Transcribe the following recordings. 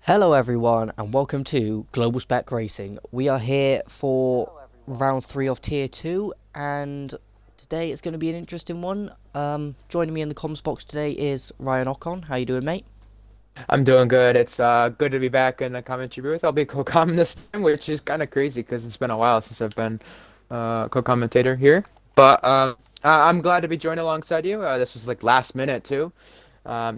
Hello everyone and welcome to Global Spec Racing. We are here for round 3 of Tier 2 and today it's going to be an interesting one. Joining me in the comms box today is Ryan Ocon. How you doing, mate? I'm doing good. It's good to be back in the commentary booth. I'll be co-comm this time, which is kind of crazy because it's been a while since I've been co-commentator here. But I'm glad to be joined alongside you. This was like last minute too.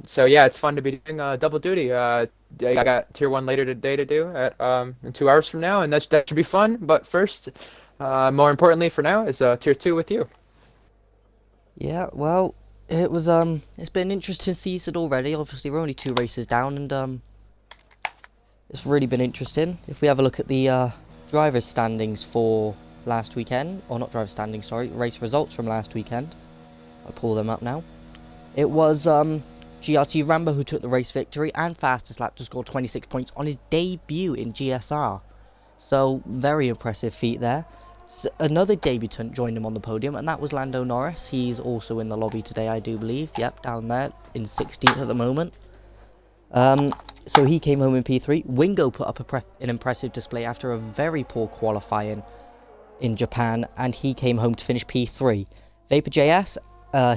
So yeah, it's fun to be doing double duty. I got tier 1 later today to do at in 2 hours from now, and that should be fun. But first, more importantly for now, is tier 2 with you. Yeah, well, it's been an interesting season already. Obviously, we're only 2 races down and it's really been interesting. If we have a look at the drivers standings for last weekend, or not driver standings, sorry, race results from last weekend. I'll pull them up now. It was GRT Rambo who took the race victory and fastest lap to score 26 points on his debut in GSR. So, very impressive feat there. Another debutant joined him on the podium, and that was Lando Norris. He's also in the lobby today, I do believe. Yep, down there in 16th at the moment. So he came home in P3. Wingo put up an impressive display after a very poor qualifying in Japan, and he came home to finish P3. Vapor.js,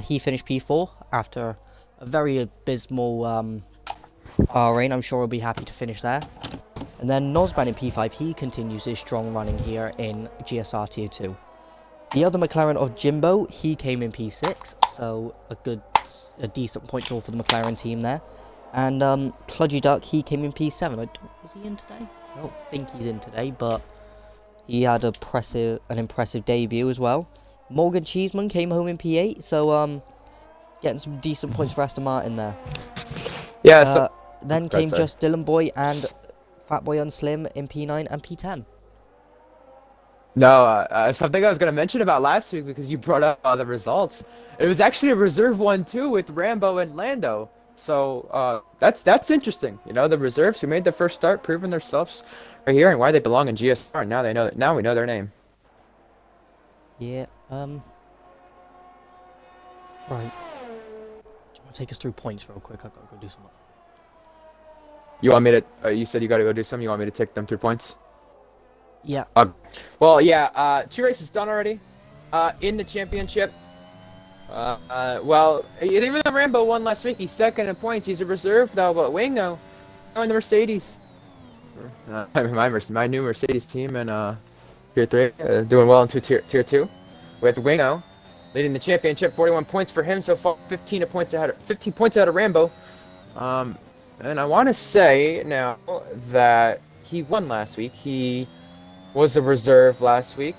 he finished P4 after a very abysmal Bahrain. I'm sure he'll be happy to finish there. And then Nosban in P5, he continues his strong running here in GSR Tier 2. The other McLaren of Jimbo, he came in P6, so a decent point haul for the McLaren team there. And Kludgy Duck, he came in P7. Was he in today? I don't think he's in today, but he had an impressive debut as well. Morgan Cheeseman came home in P8, so getting some decent points for Aston Martin there. Yeah. So, Then right, came sorry. just Dylan Boy and Fatboy Unslim in P9 and P10. No, something I was going to mention about last week because you brought up the results. It was actually a reserve one too with Rambo and Lando. So that's interesting. You know, the reserves who made the first start, proving themselves right here and why they belong in GSR. Now they know. Now we know their name. Yeah, right. Do you want to take us through points real quick? I've got to go do something. You want me to? You said you got to go do something. You want me to take them through points? Yeah, Uh, well, yeah. 2 races done already. In the championship. Well, even though Rambo won last week, he's second in points. He's a reserve though, but Wingo, in the Mercedes. My new Mercedes team and tier 3 doing well into tier 2 with Wingo leading the championship. 41 points for him so far. 15 points out of Rambo. And I want to say now that he won last week. He was a reserve last week.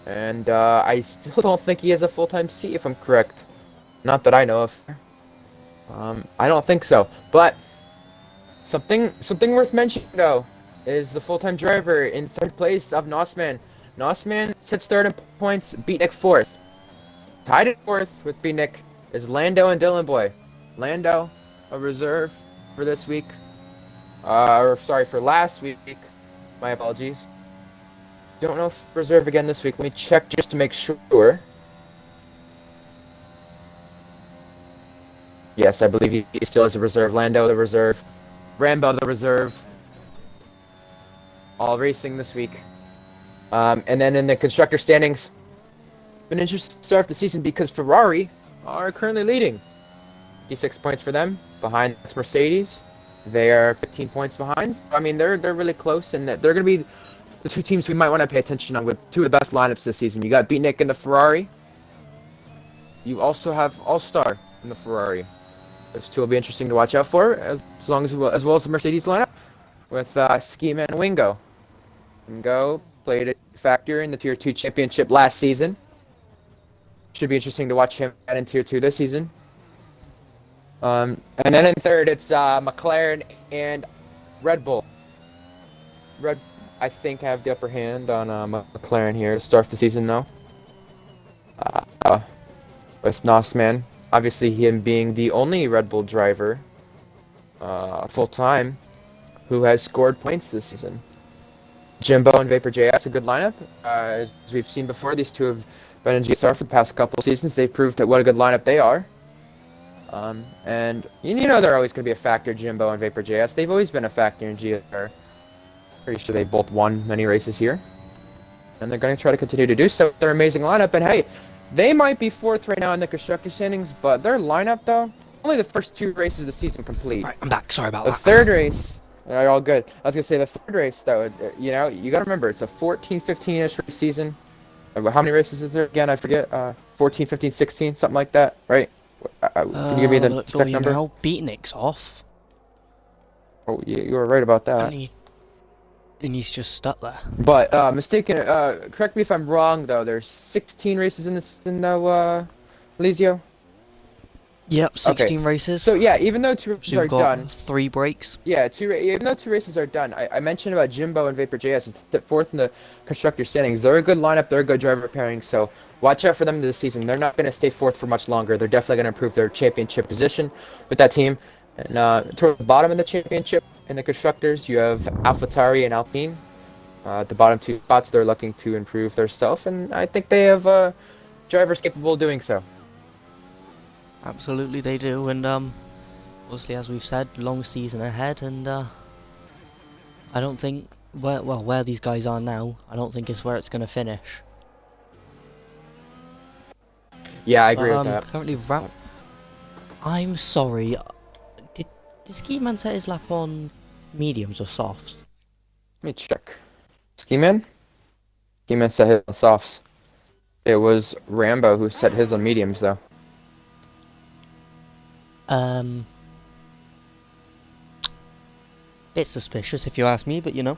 And I still don't think he has a full-time seat, if I'm correct. Not that I know of. I don't think so. But something worth mentioning, though, is the full-time driver in third place of Nosman. Nosman sits third in points, Beatnik fourth. Tied in fourth with Beatnik is Lando and Dylan Boy. Lando, a reserve for this week. Or sorry, for last week. My apologies. Don't know if reserve again this week. Let me check just to make sure. Yes, I believe he still is a reserve. Lando the reserve. Rambo the reserve. All racing this week. And then in the constructor standings, been an interesting start of the season because Ferrari are currently leading. 56 points for them. Behind that's Mercedes. They are 15 points behind. I mean, they're really close, and they're going to be the two teams we might want to pay attention on with two of the best lineups this season. You got Beatnik in the Ferrari. You also have All-Star in the Ferrari. Those two will be interesting to watch out for, as well as the Mercedes lineup with Schema and Wingo. Wingo played a factor in the Tier 2 championship last season. Should be interesting to watch him in Tier 2 this season. And then in third, it's McLaren and Red Bull. I think, have the upper hand on McLaren here to start the season, though. With Nosman, obviously him being the only Red Bull driver full-time who has scored points this season. Jimbo and Vapor.js, a good lineup. As we've seen before, these two have been in GSR for the past couple seasons. They've proved that what a good lineup they are. And you know they're always going to be a factor, Jimbo and Vapor JS. They've always been a factor in GSR. Pretty sure they've both won many races here. And they're going to try to continue to do so with their amazing lineup. And hey, they might be 4th right now in the constructor standings, but their lineup, though, only the first 2 races of the season complete. Right, I'm back. Sorry about The that. 3rd race, you're all good. I was going to say the 3rd race, though, you know, you got to remember, it's a 14, 15-ish race season. How many races is there again? I forget. 14, 15, 16, something like that, right? Can you give me the exact number? Now Beatnik's off. Oh, yeah, you were right about that. And he's just stuck there. But, correct me if I'm wrong, though. There's 16 races in the season, though, Lizio? Yep, 16 races. So, yeah, even though 2 races are done... 3 breaks. Yeah, even though 2 races are done, I mentioned about Jimbo and Vapor JS. It's 4th in the constructor standings. They're a good lineup. They're a good driver pairing, so watch out for them this season. They're not going to stay 4th for much longer. They're definitely going to improve their championship position with that team. And toward the bottom of the championship, in the constructors, you have AlphaTauri and Alpine. The bottom 2 spots, they're looking to improve their stuff, and I think they have drivers capable of doing so. Absolutely, they do. And obviously, as we've said, long season ahead. And I don't think where these guys are now, I don't think it's where it's going to finish. Yeah, I agree with that. Currently, I'm sorry. Did Ski Man set his lap on mediums or softs? Let me check. Ski Man set his on softs. It was Rambo who set his on mediums, though. Bit suspicious if you ask me, but you know.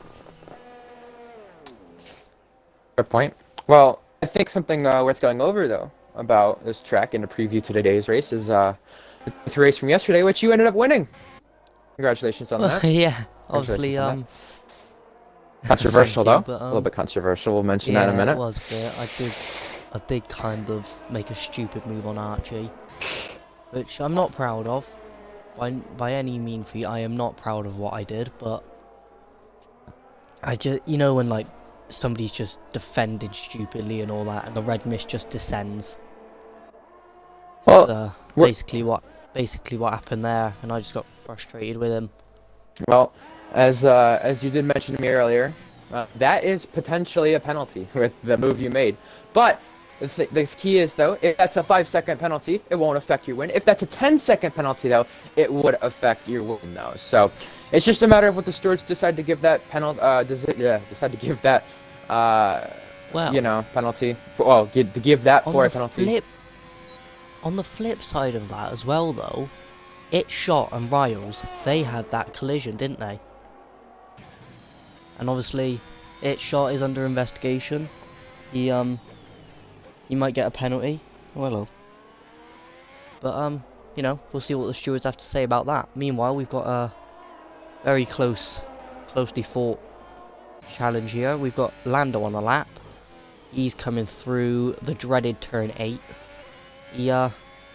Fair point. Well, I think something worth going over, though, about this track in a preview to today's race is the race from yesterday, which you ended up winning. Congratulations on that. Yeah, obviously, controversial, though. But, a little bit controversial. We'll mention that in a minute. It was a bit. I did kind of make a stupid move on Archie, which I'm not proud of. By any mean feat, I am not proud of what I did, but I just, you know, when like somebody's just defending stupidly and all that, and the red mist just descends. Well, basically what happened there, and I just got frustrated with him. Well, as you did mention to me earlier, that is potentially a penalty with the move you made. But the key is, though, if that's a 5-second penalty, it won't affect your win. If that's a 10-second penalty, though, it would affect your win, though. So it's just a matter of what the stewards decide to give that penalty. Decide to give that, penalty. To give that for a penalty. On the flip side of that as well, though, It Shot and Riles, they had that collision, didn't they? And obviously, It Shot is under investigation. He might get a penalty. Oh, hello. But, you know, we'll see what the stewards have to say about that. Meanwhile, we've got a very closely fought challenge here. We've got Lando on the lap. He's coming through the dreaded turn 8.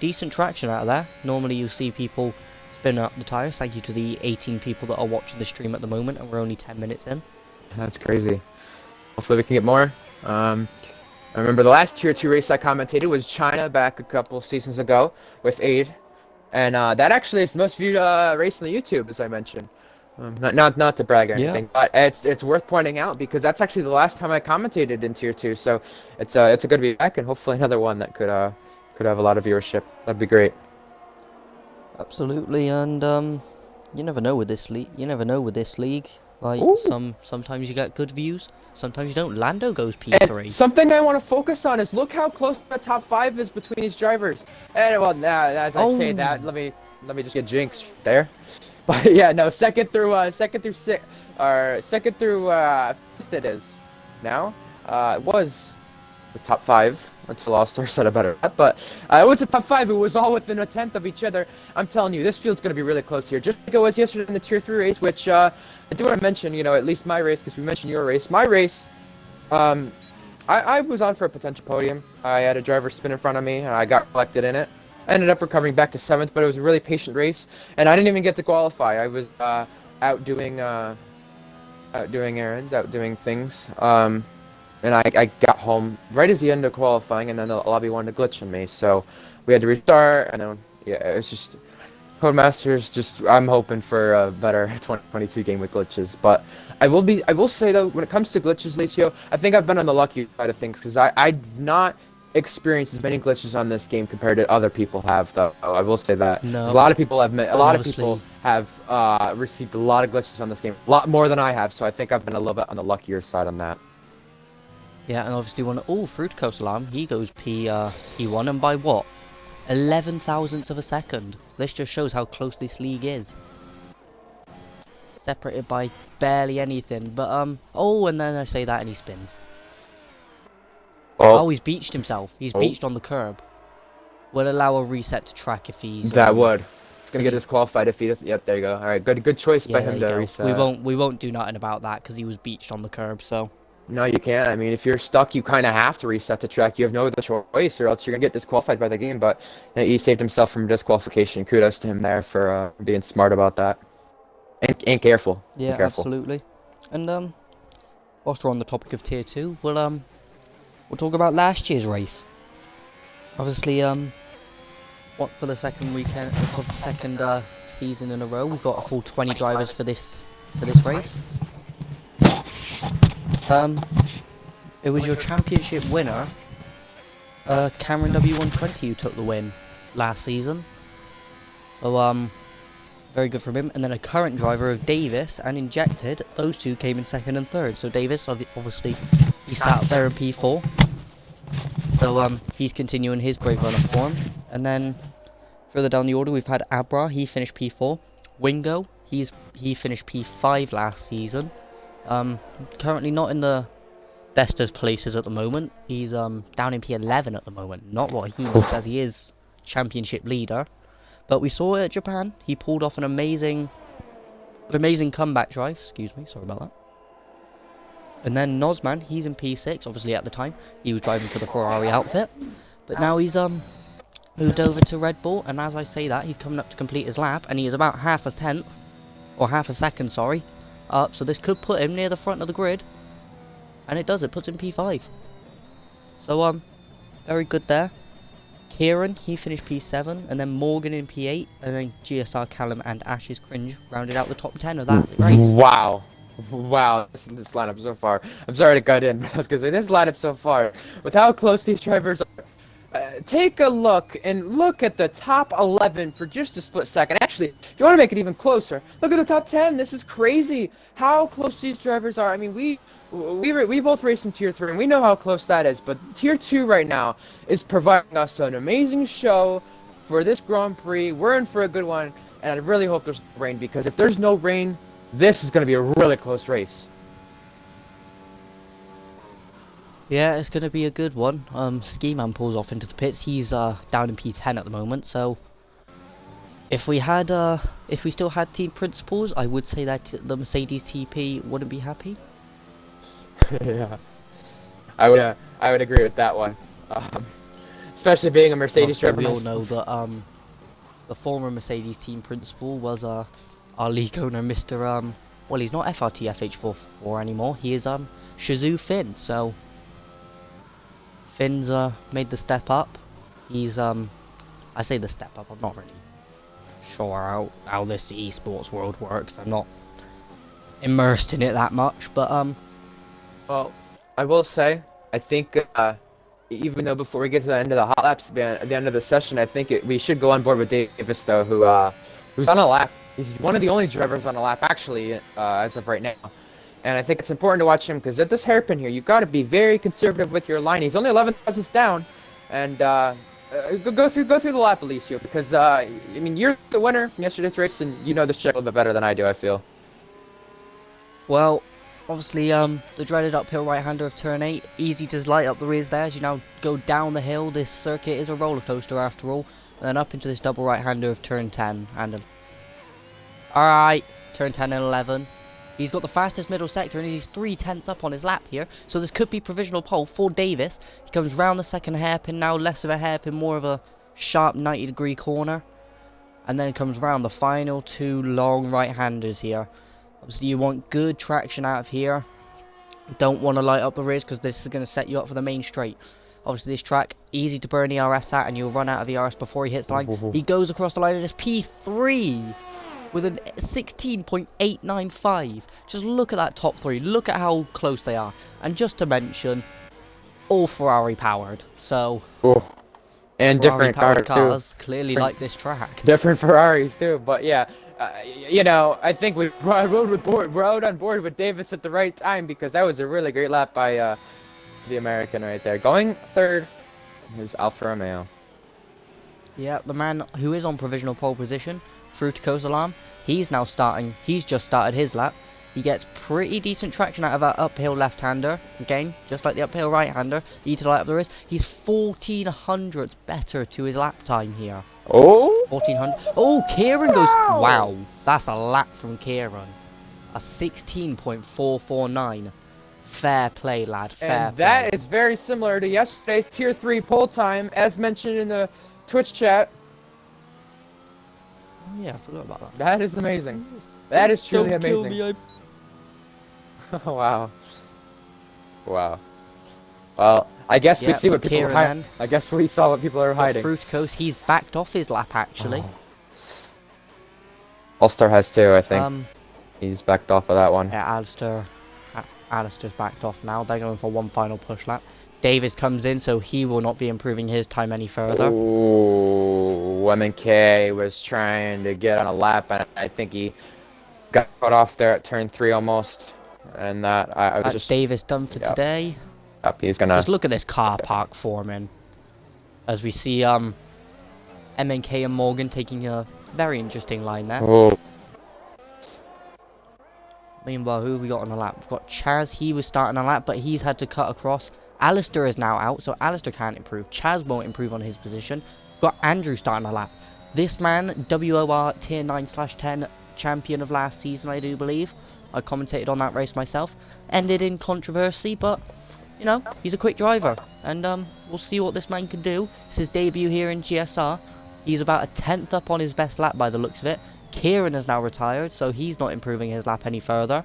Decent traction out of there. Normally you see people spinning up the tyres. Thank you to the 18 people that are watching the stream at the moment, and we're only 10 minutes in. That's crazy. Hopefully we can get more. I remember the last Tier 2 race I commentated was China back a couple seasons ago with Aid. And that actually is the most viewed race on the YouTube, as I mentioned. Not to brag or anything, but it's worth pointing out because that's actually the last time I commentated in Tier 2. So it's a good to be back, and hopefully another one that could have a lot of viewership. That'd be great. Absolutely, and you never know with this league. Like sometimes you get good views, sometimes you don't. Lando goes P3. And something I want to focus on is look how close the top 5 is between these drivers. And well, as I say that, let me just get jinxed there. But yeah, no, second through 5th it is now. It was the top 5 until All-Star said about it. But it was the top 5. It was all within a tenth of each other. I'm telling you, this field's going to be really close here. Just like it was yesterday in the Tier 3 race, which I do want to mention, you know, at least my race, because we mentioned your race. My race, I was on for a potential podium. I had a driver spin in front of me, and I got collected in it. I ended up recovering back to 7th, but it was a really patient race, and I didn't even get to qualify. I was out doing errands, out doing things, and I got home right as the end of qualifying, and then the lobby wanted to glitch on me, so we had to restart, and then Yeah, it's just Codemasters. Just I'm hoping for a better 2022 game with glitches. But I will say though, when it comes to glitches, Lucio, I think I've been on the luckier side of things because I've not experienced as many glitches on this game compared to other people have. Though I will say that 'cause a No, lot of people have a and lot of people obviously, have received a lot of glitches on this game, a lot more than I have. So I think I've been a little bit on the luckier side on that. yeah, and obviously when Fruit Coast Alarm, he goes P1, and by what? 11 thousandths of a second. This just shows how close this league is. Separated by barely anything, but oh, and then I say that and he spins. Well, Oh, he's beached himself. He's oh, beached on the curb. Will allow a reset to track if he's that would. It's gonna get disqualified if he doesn't. Yep, there you go. All right, good choice yeah, by there him you to go. reset. We won't do nothing about that because he was beached on the curb. So No, you can't. I mean, if you're stuck, you kind of have to reset the track. You have no other choice, or else you're gonna get disqualified by the game. But he saved himself from disqualification. Kudos to him there for being smart about that and careful. yeah, And careful. absolutely. And whilst we're on the topic of tier 2, we'll talk about last year's race. Obviously, what for the second weekend, for the second season in a row, we've got a full 20 drivers for this race. It was your championship winner, Cameron W120, who took the win last season. So very good from him. And then a current driver of Davis and Injected, those two came in second and third. So Davis, obviously, he sat up there in P4. So he's continuing his great run of form. And then further down the order, we've had Abra. He finished P4. Wingo. He finished P5 last season. Currently not in the best of places at the moment. He's down in P11 at the moment. Not what he needs, as he is championship leader. But we saw it at Japan. He pulled off an amazing comeback drive. Excuse me, sorry about that. And then Nozman, he's in P6. Obviously, at the time, he was driving for the Ferrari outfit. But now he's moved over to Red Bull. And as I say that, he's coming up to complete his lap. And he is about half a tenth, or half a second, sorry, up. So this could put him near the front of the grid. And it does, it puts him P5. So, very good there. Kieran, he finished P7, and then Morgan in P8, and then GSR, Callum, and Ash's Cringe rounded out the top 10 of that race. Wow. Wow, this lineup so far. I'm sorry to cut in, but I was gonna say this lineup so far, with how close these drivers are. Take a look and look at the top 11 for just a split second. Actually, if you want to make it even closer, look at the top 10. This is crazy how close these drivers are. I mean, we both race in tier 3 and we know how close that is, but tier 2 right now is providing us an amazing show for this Grand Prix. We're in for a good one, and I really hope there's rain, because if there's no rain, this is going to be a really close race. Yeah, it's going to be a good one. Ski Man pulls off into the pits. He's down in P10 at the moment, so if we still had team principals, I would say that the Mercedes TP wouldn't be happy. Yeah, I would agree with that one. Especially being a Mercedes driver. We all know that the former Mercedes team principal was our league owner, Mr. Well, he's not FRT FH44 anymore. He is Shazoo Finn. So Finn's made the step up. He's I say the step up. I'm not really sure how this esports world works. I'm not immersed in it that much, but Well, I will say, I think, even though before we get to the end of the hot laps, at the end of the session, I think we should go on board with Davis, though, who's on a lap. He's one of the only drivers on a lap, actually, as of right now. And I think it's important to watch him, because at this hairpin here, you've got to be very conservative with your line. He's only 11 thousandths down, and go through the lap, Alicio, because I mean, you're the winner from yesterday's race, and you know this track a little bit better than I do, I feel. well, obviously, the dreaded uphill right-hander of turn 8, easy to light up the rears there as you now go down the hill. This circuit is a roller coaster after all, and then up into this double right-hander of turn 10. And alright, turn 10 and 11. He's got the fastest middle sector, and he's 3/10 up on his lap here, so this could be provisional pole for Davis. He comes round the second hairpin now, less of a hairpin, more of a sharp 90-degree corner, and then comes round the final two long right-handers here. Obviously, you want good traction out of here. Don't want to light up the rears, because this is going to set you up for the main straight. Obviously, this track, easy to burn ERS at, and you'll run out of ERS before he hits the line. He goes across the line and it's P3 with a 16.895. Just look at that top three. Look at how close they are. And just to mention, all Ferrari powered. So, and different cars too. clearly like this track. Different Ferraris too, but yeah. You know, I think we rode on board with Davis at the right time, because that was a really great lap by the American right there. Going third is Alfa Romeo. Yeah, the man who is on provisional pole position, Fruitico's alarm, he's now starting. He's just started his lap. He gets pretty decent traction out of that uphill left-hander. Again, just like the uphill right-hander. Easy to light up the wrist. He's 14 hundredths better to his lap time here. Oh! 1400. Oh, Kieran goes. Wow, that's a lap from Kieran. A 16.449. Fair play, lad. Fair play. That is very similar to yesterday's Tier 3 pole time, as mentioned in the Twitch chat. Yeah, I forgot about that. That is amazing. That is truly amazing. Wow. Wow. Well, I guess we see what people are hiding. I guess we saw what people are hiding. Fruitico's, he's backed off his lap, actually. All-Star has too, I think. He's backed off of that one. Yeah, Alistair's backed off now. They're going for one final push lap. Davis comes in, so he will not be improving his time any further. Ooh, M&K was trying to get on a lap, and I think he got cut off there at turn 3 almost. And that I was just Davis done for today. Yep, he's gonna just look at this car park forming. As we see M&K and Morgan taking a very interesting line there. Oh. Meanwhile, who have we got on the lap? We've got Chaz. He was starting a lap, but he's had to cut across. Alistair is now out, so Alistair can't improve. Chaz won't improve on his position. We've got Andrew starting a lap. This man, WOR Tier 9/10 champion of last season, I do believe. I commentated on that race myself. Ended in controversy, but, you know, he's a quick driver. And we'll see what this man can do. It's his debut here in GSR. He's about a 10th up on his best lap by the looks of it. Kieran has now retired, so he's not improving his lap any further.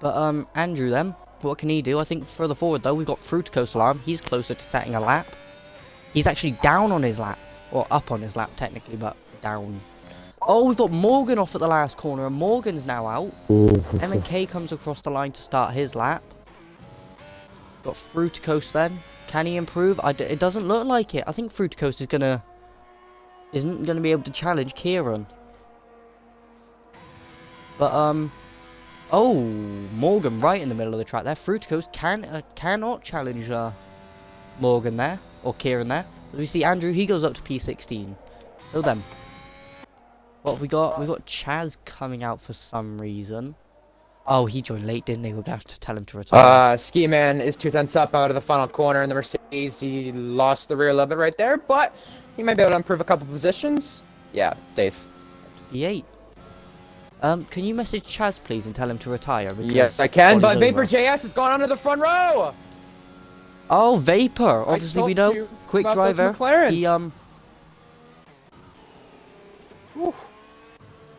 But Andrew then, what can he do? I think further forward though, we've got Fruitico's alarm. He's closer to setting a lap. He's actually down on his lap, or up on his lap technically, but down. Oh, we've got Morgan off at the last corner, and Morgan's now out. M&K comes across the line to start his lap. Got Fruitico's then. Can he improve? It doesn't look like it. I think Fruitico's isn't gonna be able to challenge Kieran. But oh, Morgan right in the middle of the track there. Fruitico's cannot challenge Morgan there, or Kieran there. As we see Andrew, he goes up to P16. So then, what have we got? We've got Chaz coming out for some reason. Oh, he joined late, didn't he? We're gonna have to tell him to retire. Ski Man is 2 tenths up out of the final corner in the Mercedes. He lost the rear a little bit right there, but he might be able to improve a couple positions. Yeah, Dave. P8. Can you message Chaz, please, and tell him to retire? Yes, I can, but Vapor JS has gone onto the front row! Oh, Vapor! Obviously, we know. Quick driver. He,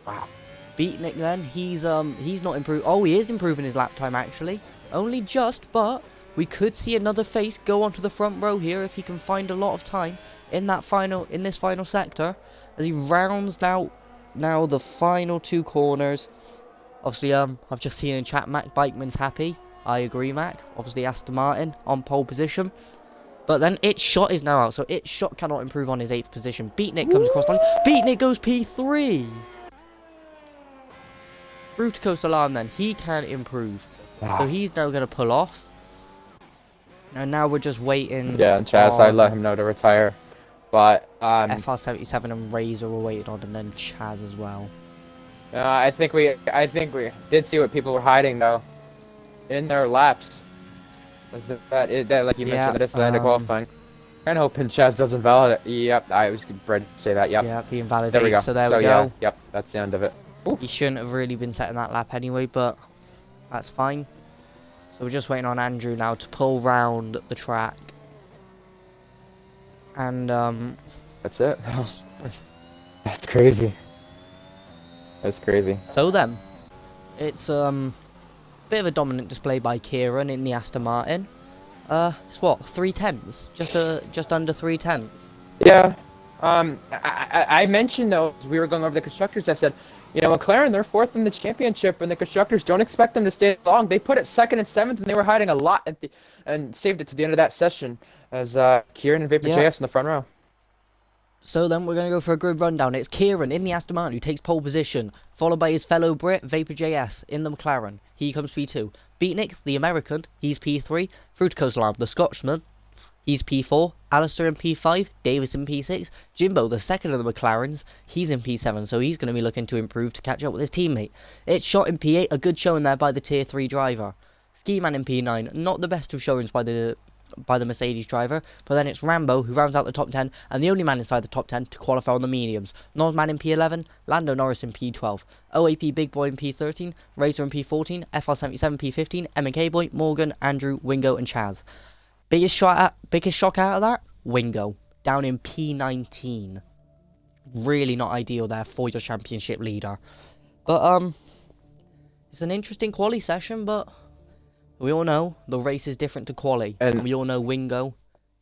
Wow. Beatnik then, he's not improved. Oh, he is improving his lap time, actually. Only just, but we could see another face go onto the front row here if he can find a lot of time in this final sector. As he rounds now the final 2 corners. Obviously, I've just seen in chat Mac Bikeman's happy. I agree, Mac. Obviously, Aston Martin on pole position. But then It's Shot is now out, so It's Shot cannot improve on his 8th position. Beatnik comes across the line. Beatnik goes P3! Fruitico's alarm then, he can improve. Wow. So he's now going to pull off. And now we're just waiting. Yeah, and Chaz, I let him know to retire. But, FR77 and Razor were waiting on, and then Chaz as well. I think we did see what people were hiding, though. In their laps. That like you mentioned, that it's the end of qualifying. And hoping Chaz doesn't validate. Yep, I was ready to say that. Yep. Yeah, he invalidated. There we go. So there we go. Yep, that's the end of it. Ooh. He shouldn't have really been setting that lap anyway, but that's fine. So we're just waiting on Andrew now to pull round the track. And that's it. That's crazy. That's crazy. So then, it's bit of a dominant display by Kieran in the Aston Martin. It's what, 3/10? Just under 3/10. Yeah. I mentioned though, as we were going over the constructors, I said, you know, McLaren, they're fourth in the championship, and the constructors don't expect them to stay long. They put it second and seventh, and they were hiding a lot and saved it to the end of that session as Kieran and Vapor Yeah. JS in the front row. So then we're going to go for a grid rundown. It's Kieran in the Aston Martin who takes pole position, followed by his fellow Brit, Vapor JS, in the McLaren. He comes P2. Beatnik, the American, he's P3. Fructose Lab, the Scotsman, he's P4. Alistair in P5. Davis in P6. Jimbo, the second of the McLarens, he's in P7, so he's going to be looking to improve to catch up with his teammate. It's Shot in P8, a good showing there by the Tier 3 driver. Ski Man in P9, not the best of showings by the Mercedes driver, but then it's Rambo who rounds out the top 10 and the only man inside the top 10 to qualify on the mediums. Nosman in P11, Lando Norris in P12, OAP Big Boy in P13, Razor in P14, FR77 P15, MK Boy, Morgan, Andrew, Wingo and Chaz. Biggest shock out of that? Wingo, down in P19. Really not ideal there for your championship leader. But it's an interesting quali session, but we all know the race is different to quali, and we all know Wingo,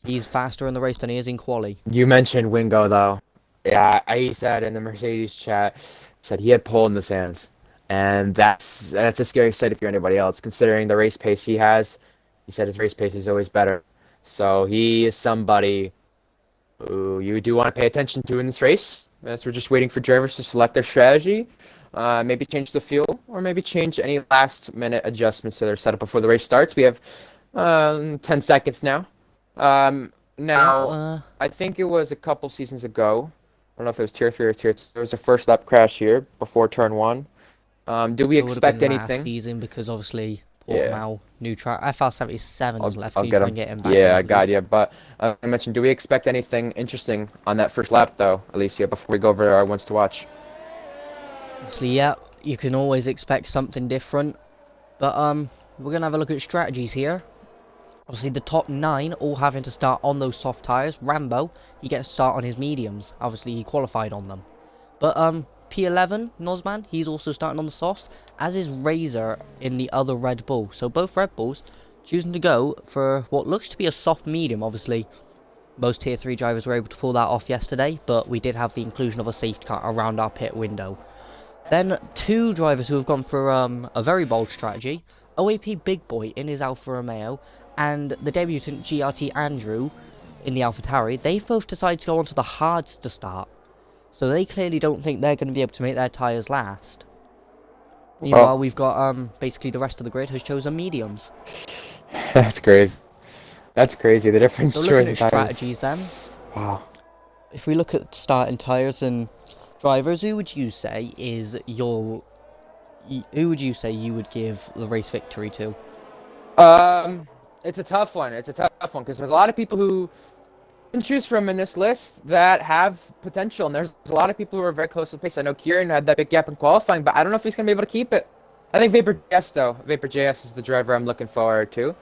he's faster in the race than he is in quali. You mentioned Wingo though. Yeah, he said in the Mercedes chat, said he had pole in the sands, and that's a scary sight if you're anybody else, considering the race pace he has. He said his race pace is always better, so he is somebody who you do want to pay attention to in this race. As we're just waiting for drivers to select their strategy. Maybe change the fuel, or maybe change any last-minute adjustments to their setup before the race starts. We have 10 seconds now. I think it was a couple seasons ago. I don't know if it was Tier 3 or Tier 2. There was a first lap crash here before Turn 1. Do we expect anything? Last season, because obviously Portimao, new track. FR77 is left. I'll get him. Yeah, I got you. But I mentioned, do we expect anything interesting on that first lap, though, Alicia, before we go over our ones to watch? Obviously, yeah, you can always expect something different. But we're going to have a look at strategies here. Obviously, the top 9 all having to start on those soft tyres. Rambo, he gets to start on his mediums. Obviously, he qualified on them. But P11, Nosman, he's also starting on the softs, as is Razor in the other Red Bull. So both Red Bulls choosing to go for what looks to be a soft medium. Obviously, most Tier 3 drivers were able to pull that off yesterday, but we did have the inclusion of a safety car around our pit window. Then 2 drivers who have gone for a very bold strategy. OAP Big Boy in his Alfa Romeo and the debutant GRT Andrew in the AlphaTauri. They've both decided to go onto the hards to start. So they clearly don't think they're going to be able to make their tyres last. Meanwhile, we've got basically the rest of the grid has chosen mediums. That's crazy. That's crazy. The difference. So looking at strategies then. Wow. If we look at starting tyres and drivers, who would you say is your... Who would you say you would give the race victory to? It's a tough one. It's a tough one because there's a lot of people who can choose from in this list that have potential, and there's a lot of people who are very close to the pace. I know Kieran had that big gap in qualifying, but I don't know if he's going to be able to keep it. I think Vapor JS, though. Vapor JS is the driver I'm looking forward to.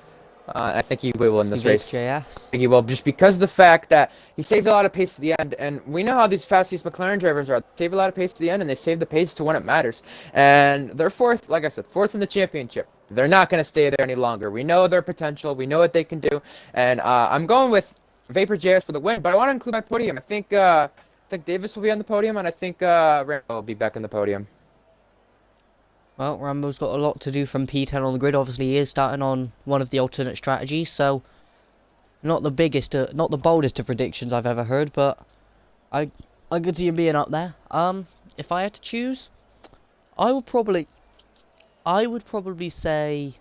I think he will win this race. I think he will, just because of the fact that he saved a lot of pace to the end, and we know how these fastest McLaren drivers are. They save a lot of pace to the end, and they save the pace to when it matters. And they're fourth, like I said, fourth in the championship. They're not going to stay there any longer. We know their potential. We know what they can do. And I'm going with Vapor JS for the win, but I want to include my podium. I think Davis will be on the podium, and I think Rambo will be back on the podium. Well, Rambo's got a lot to do from P10 on the grid. Obviously, he is starting on one of the alternate strategies, so not the biggest, not the boldest of predictions I've ever heard, but I could see him being up there. If I had to choose, I would probably say,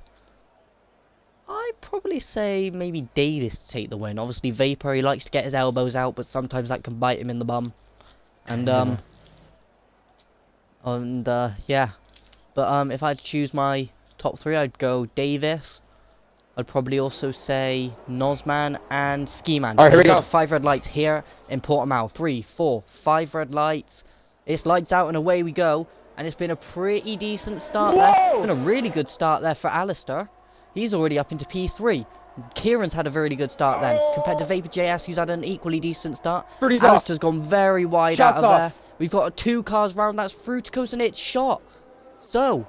maybe Davis to take the win. Obviously, Vapor, he likes to get his elbows out, but sometimes that can bite him in the bum. And yeah. But if I had to choose my top 3, I'd go Davis. I'd probably also say Nosman and Ski Man. Alright, here we go. 5 red lights here in Portimao. 3, 4, 5 red lights. It's lights out and away we go. And it's been a pretty decent start there. It's been a really good start there for Alistair. He's already up into P3. Kieran's had a very good start then, compared to Vapor JS, who's had an equally decent start. Alistair's gone very wide Shots out of off. there. We've got 2 cars round. That's Fructose and it's Shot. So,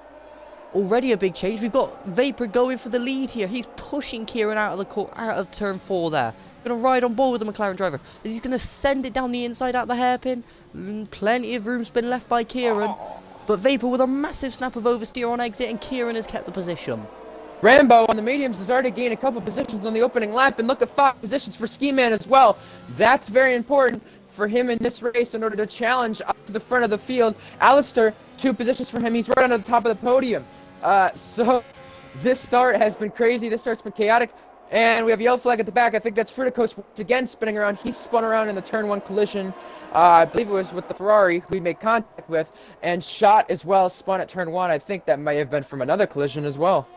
Already a big change. We've got Vapor going for the lead here. He's pushing Kieran out of turn 4 there. Gonna ride on board with the McLaren driver. He's gonna send it down the inside out the hairpin. Plenty of room's been left by Kieran. But Vapor with a massive snap of oversteer on exit, and Kieran has kept the position. Rambo on the mediums has already gained a couple positions on the opening lap, and look at 5 positions for Ski Man as well. That's very important for him in this race in order to challenge up to the front of the field. Alistair, 2 positions for him. He's right on the top of the podium. So this start has been crazy. This start's been chaotic. And we have a yellow flag at the back. I think that's Fruticos once again spinning around. He spun around in the turn 1 collision. I believe it was with the Ferrari we made contact with. And Shot as well spun at turn 1. I think that may have been from another collision as well.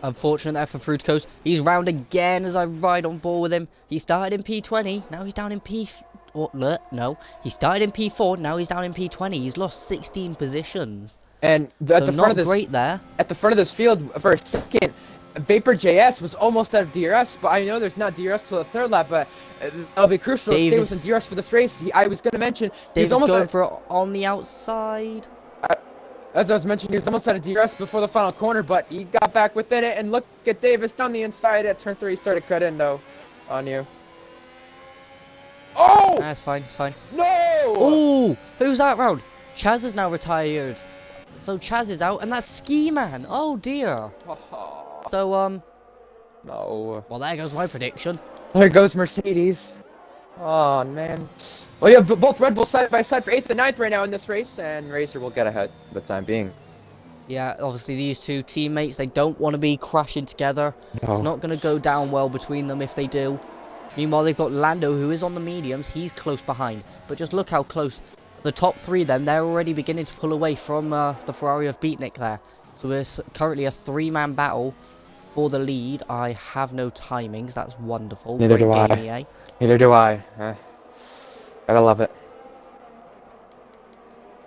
Unfortunate there for Fruticos. He's round again as I ride on board with him. He started in P20. Now he's down in P... Oh, no. He started in P4. Now he's down in P20. He's lost 16 positions. And at the front of this, great there. At the front of this field for a second, Vapor JS was almost out of DRS, but I know there's not DRS till the 3rd lap, but that'll be crucial to stay within DRS for this race. I was going to mention he's almost going for it on the outside. As I was mentioning, he was almost out of DRS before the final corner, but he got back within it, and look at Davis down the inside at turn 3. He started cut in though on you. Oh! That's fine, it's fine. No! Oh, who's that round? Chaz is now retired. So Chaz is out, and that's Ski Man. Oh dear. So no. Well, there goes my prediction. There goes Mercedes. Oh man. Well, you have both Red Bulls side by side for 8th and 9th right now in this race, and Racer will get ahead for the time being. Yeah, obviously these two teammates, they don't want to be crashing together. No. It's not going to go down well between them if they do. Meanwhile, they've got Lando, who is on the mediums. He's close behind. But just look how close. The top 3 then, they're already beginning to pull away from the Ferrari of Beatnik there. So it's currently a 3-man battle for the lead. I have no timings. That's wonderful. Neither do I. EA. Neither do I. Gotta love it.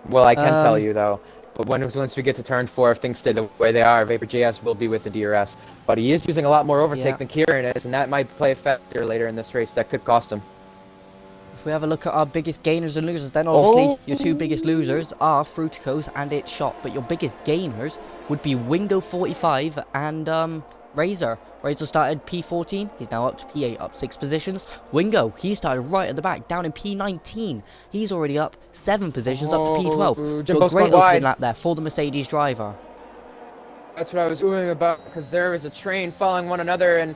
Well, I can tell you though, but once we get to turn 4, if things stay the way they are, Vapor JS will be with the DRS. But he is using a lot more overtake than Kieran is, and that might play a factor later in this race. That could cost him. If we have a look at our biggest gainers and losers, then obviously your 2 biggest losers are Fruticos and It's Shot. But your biggest gainers would be Wingo 45 and Razor. Razor started P14, he's now up to P8, up 6 positions. Wingo, he started right at the back, down in P19. He's already up 7 positions, up to P12. So a great opening lap there for the Mercedes driver. That's what I was oohing about, because there is a train following one another, and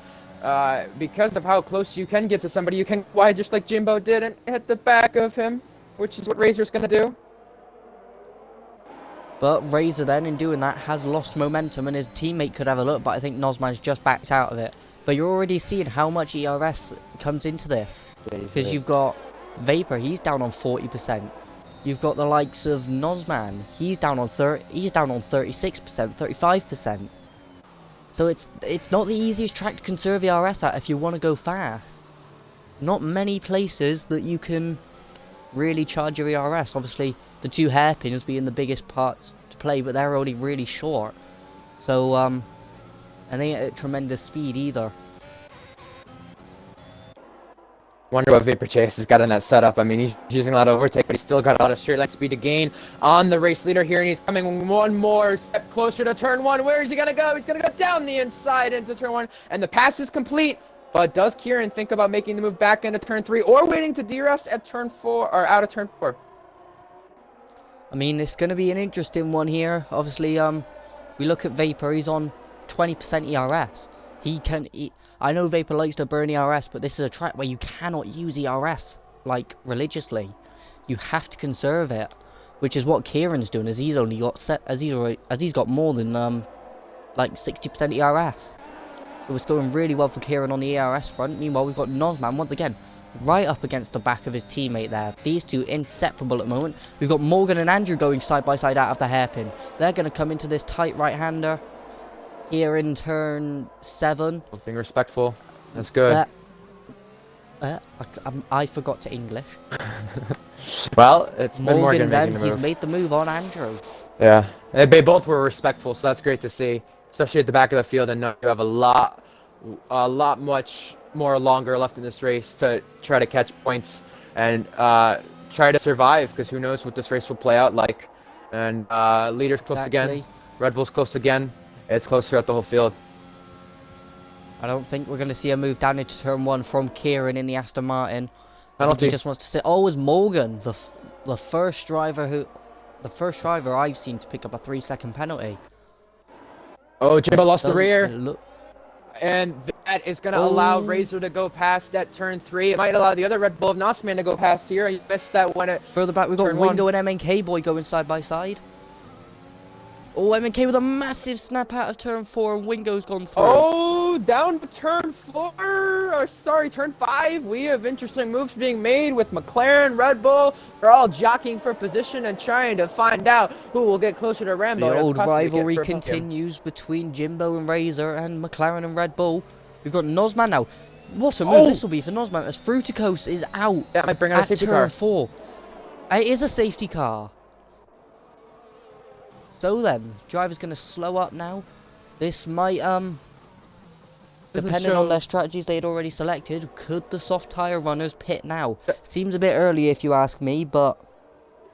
because of how close you can get to somebody, you can go wide just like Jimbo did and hit the back of him, which is what Razor's going to do. But Razor then, in doing that, has lost momentum, and his teammate could have a look, but I think Nozman's just backed out of it. But you're already seeing how much ERS comes into this. Because you've got Vapor, he's down on 40%. You've got the likes of Nozman, he's down on 36%, 35%. So it's not the easiest track to conserve ERS at if you want to go fast. Not many places that you can really charge your ERS. Obviously, the 2 hairpins being the biggest parts to play, but they're only really short. So, and they ain't at tremendous speed either. Wonder what Vapor Chase has got in that setup. I mean, he's using a lot of overtake, but he's still got a lot of straight line speed to gain on the race leader here, and he's coming one more step closer to turn 1. Where is he going to go? He's going to go down the inside into turn 1, and the pass is complete. But does Kieran think about making the move back into turn 3 or waiting to DRS at turn 4 or out of turn 4? I mean, it's going to be an interesting one here. Obviously, we look at Vapor, he's on 20% ERS. I know Vapor likes to burn ERS, but this is a track where you cannot use ERS, like, religiously. You have to conserve it, which is what Kieran's doing, as he's only got he's got more than like 60% ERS. So it's going really well for Kieran on the ERS front. Meanwhile, we've got Nozman once again right up against the back of his teammate there. These two inseparable at the moment. We've got Morgan and Andrew going side by side out of the hairpin. They're going to come into this tight right-hander here in turn 7. Being respectful. That's good. I forgot to English. Well, it's been Morgan then, making the move. He's made the move on Andrew. Yeah, they both were respectful, so that's great to see. Especially at the back of the field, and know you have much more longer left in this race to try to catch points and try to survive, because who knows what this race will play out like. And leaders close again. Red Bull's close again. It's close throughout the whole field. I don't think we're going to see a move down into turn 1 from Kieran in the Aston Martin. I think Penalty. he just wants to say, oh, it was Morgan, the first driver I've seen to pick up a 3-second penalty. Oh, Jimbo lost the rear. Look. And that is going to allow Razor to go past at turn 3. It might allow the other Red Bull of Nosman to go past here. You missed that one at Further back, we've got turn Wingo 1. and MNK boy going side by side. Oh, MNK with a massive snap out of turn 4, and Wingo's gone through. Oh, down to turn 4. Or sorry, turn 5. We have interesting moves being made with McLaren, Red Bull. They're all jockeying for position and trying to find out who will get closer to Rambo. The old rivalry continues between Jimbo and Razor and McLaren and Red Bull. We've got Nosman now. What a move this will be for Nosman as Fruticos is out. That might bring out a safety car. Turn 4. It is a safety car. So then, driver's going to slow up now. This might, depending on their strategies they had already selected, could the soft tyre runners pit now? Seems a bit early if you ask me, but...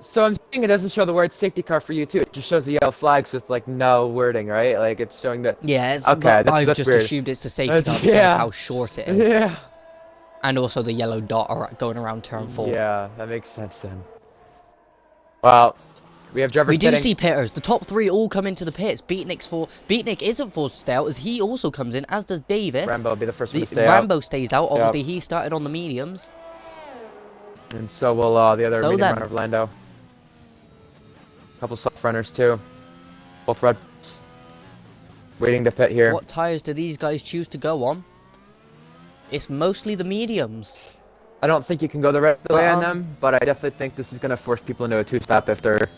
So I'm saying it doesn't show the word safety car for you too. It just shows the yellow flags with like no wording, right? Like it's showing that. Yeah, it's, okay. I've That's just weird. assumed it's a safety car because of how short it is. Yeah. And also the yellow dot going around turn 4. Yeah, that makes sense then. Well, we have drivers pitting. We do see pitters. The top 3 all come into the pits. Beatnik isn't forced to stay out as he also comes in, as does Davis. Rambo will be the first one to stay out. Rambo stays out. Obviously, he started on the mediums. And so will the other medium runner of Lando. Couple soft runners too. Both red. Waiting to pit here. What tyres do these guys choose to go on? It's mostly the mediums. I don't think you can go the rest of the way on them, but I definitely think this is going to force people into a 2-stop if they're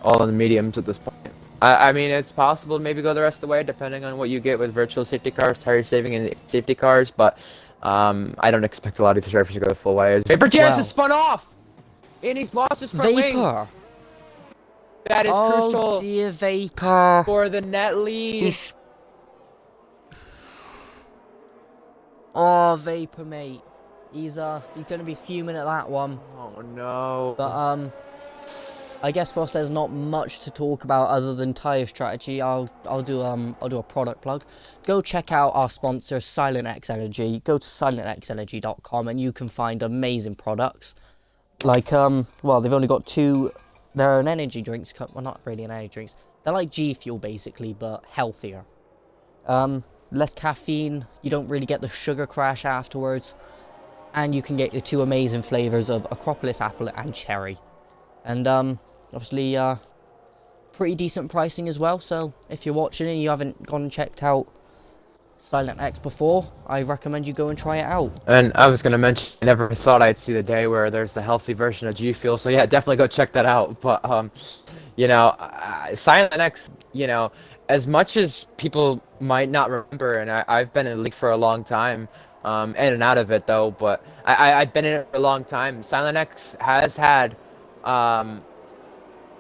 all on the mediums at this point. I mean, it's possible to maybe go the rest of the way, depending on what you get with virtual safety cars, tire saving, and safety cars, but I don't expect a lot of these drivers to go the full way. Vapor Jazz has spun off! And he's lost his front wing! Vapor! That is crucial. Oh dear, Vapor! For the net lead. Oh, Vapor, mate. He's gonna be fuming at that one. Oh no. But I guess for us there's not much to talk about other than tire strategy. I'll do a product plug. Go check out our sponsor SilentX Energy. Go to silentenergy.com and you can find amazing products. Like well, they've only got 2. They're an energy drinks. Well, not really an energy drinks. They're like G Fuel basically, but healthier. Less caffeine. You don't really get the sugar crash afterwards. And you can get your 2 amazing flavors of Acropolis apple and cherry. And obviously pretty decent pricing as well. So if you're watching and you haven't gone and checked out SilentX before, I recommend you go and try it out. And I was going to mention, I never thought I'd see the day where there's the healthy version of G Fuel. So yeah, definitely go check that out. But you know, SilentX, you know, as much as people might not remember, and I've been in the league for a long time, in and out of it though, but I've been in it for a long time. SilentX has had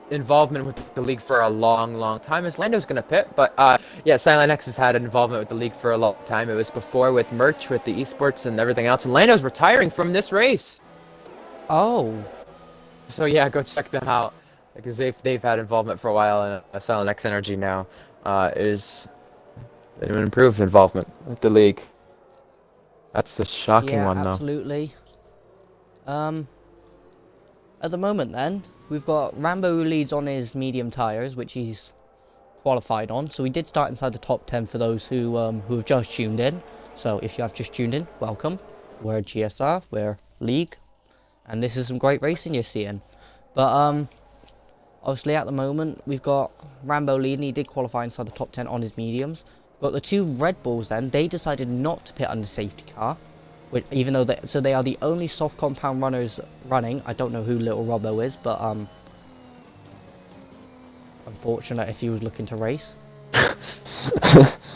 involvement with the league for a long time. As Lando's gonna pit, but yeah, SilentX has had involvement with the league for a long time. It was before with merch, with the esports and everything else, and Lando's retiring from this race. Oh. So yeah, go check them out because they've had involvement for a while, and SilentX Energy now is an improved involvement with the league. That's the shocking one, though. Absolutely. At the moment, then, we've got Rambo who leads on his medium tyres, which he's qualified on. So we did start inside the top 10 for those who have just tuned in. So if you have just tuned in, welcome. We're GSR, we're League, and this is some great racing you're seeing. But obviously at the moment, we've got Rambo leading. He did qualify inside the top 10 on his mediums. But the 2 Red Bulls then, they decided not to pit under safety car, which, even though they are the only soft compound runners running. I don't know who Little Robbo is, but unfortunate if he was looking to race.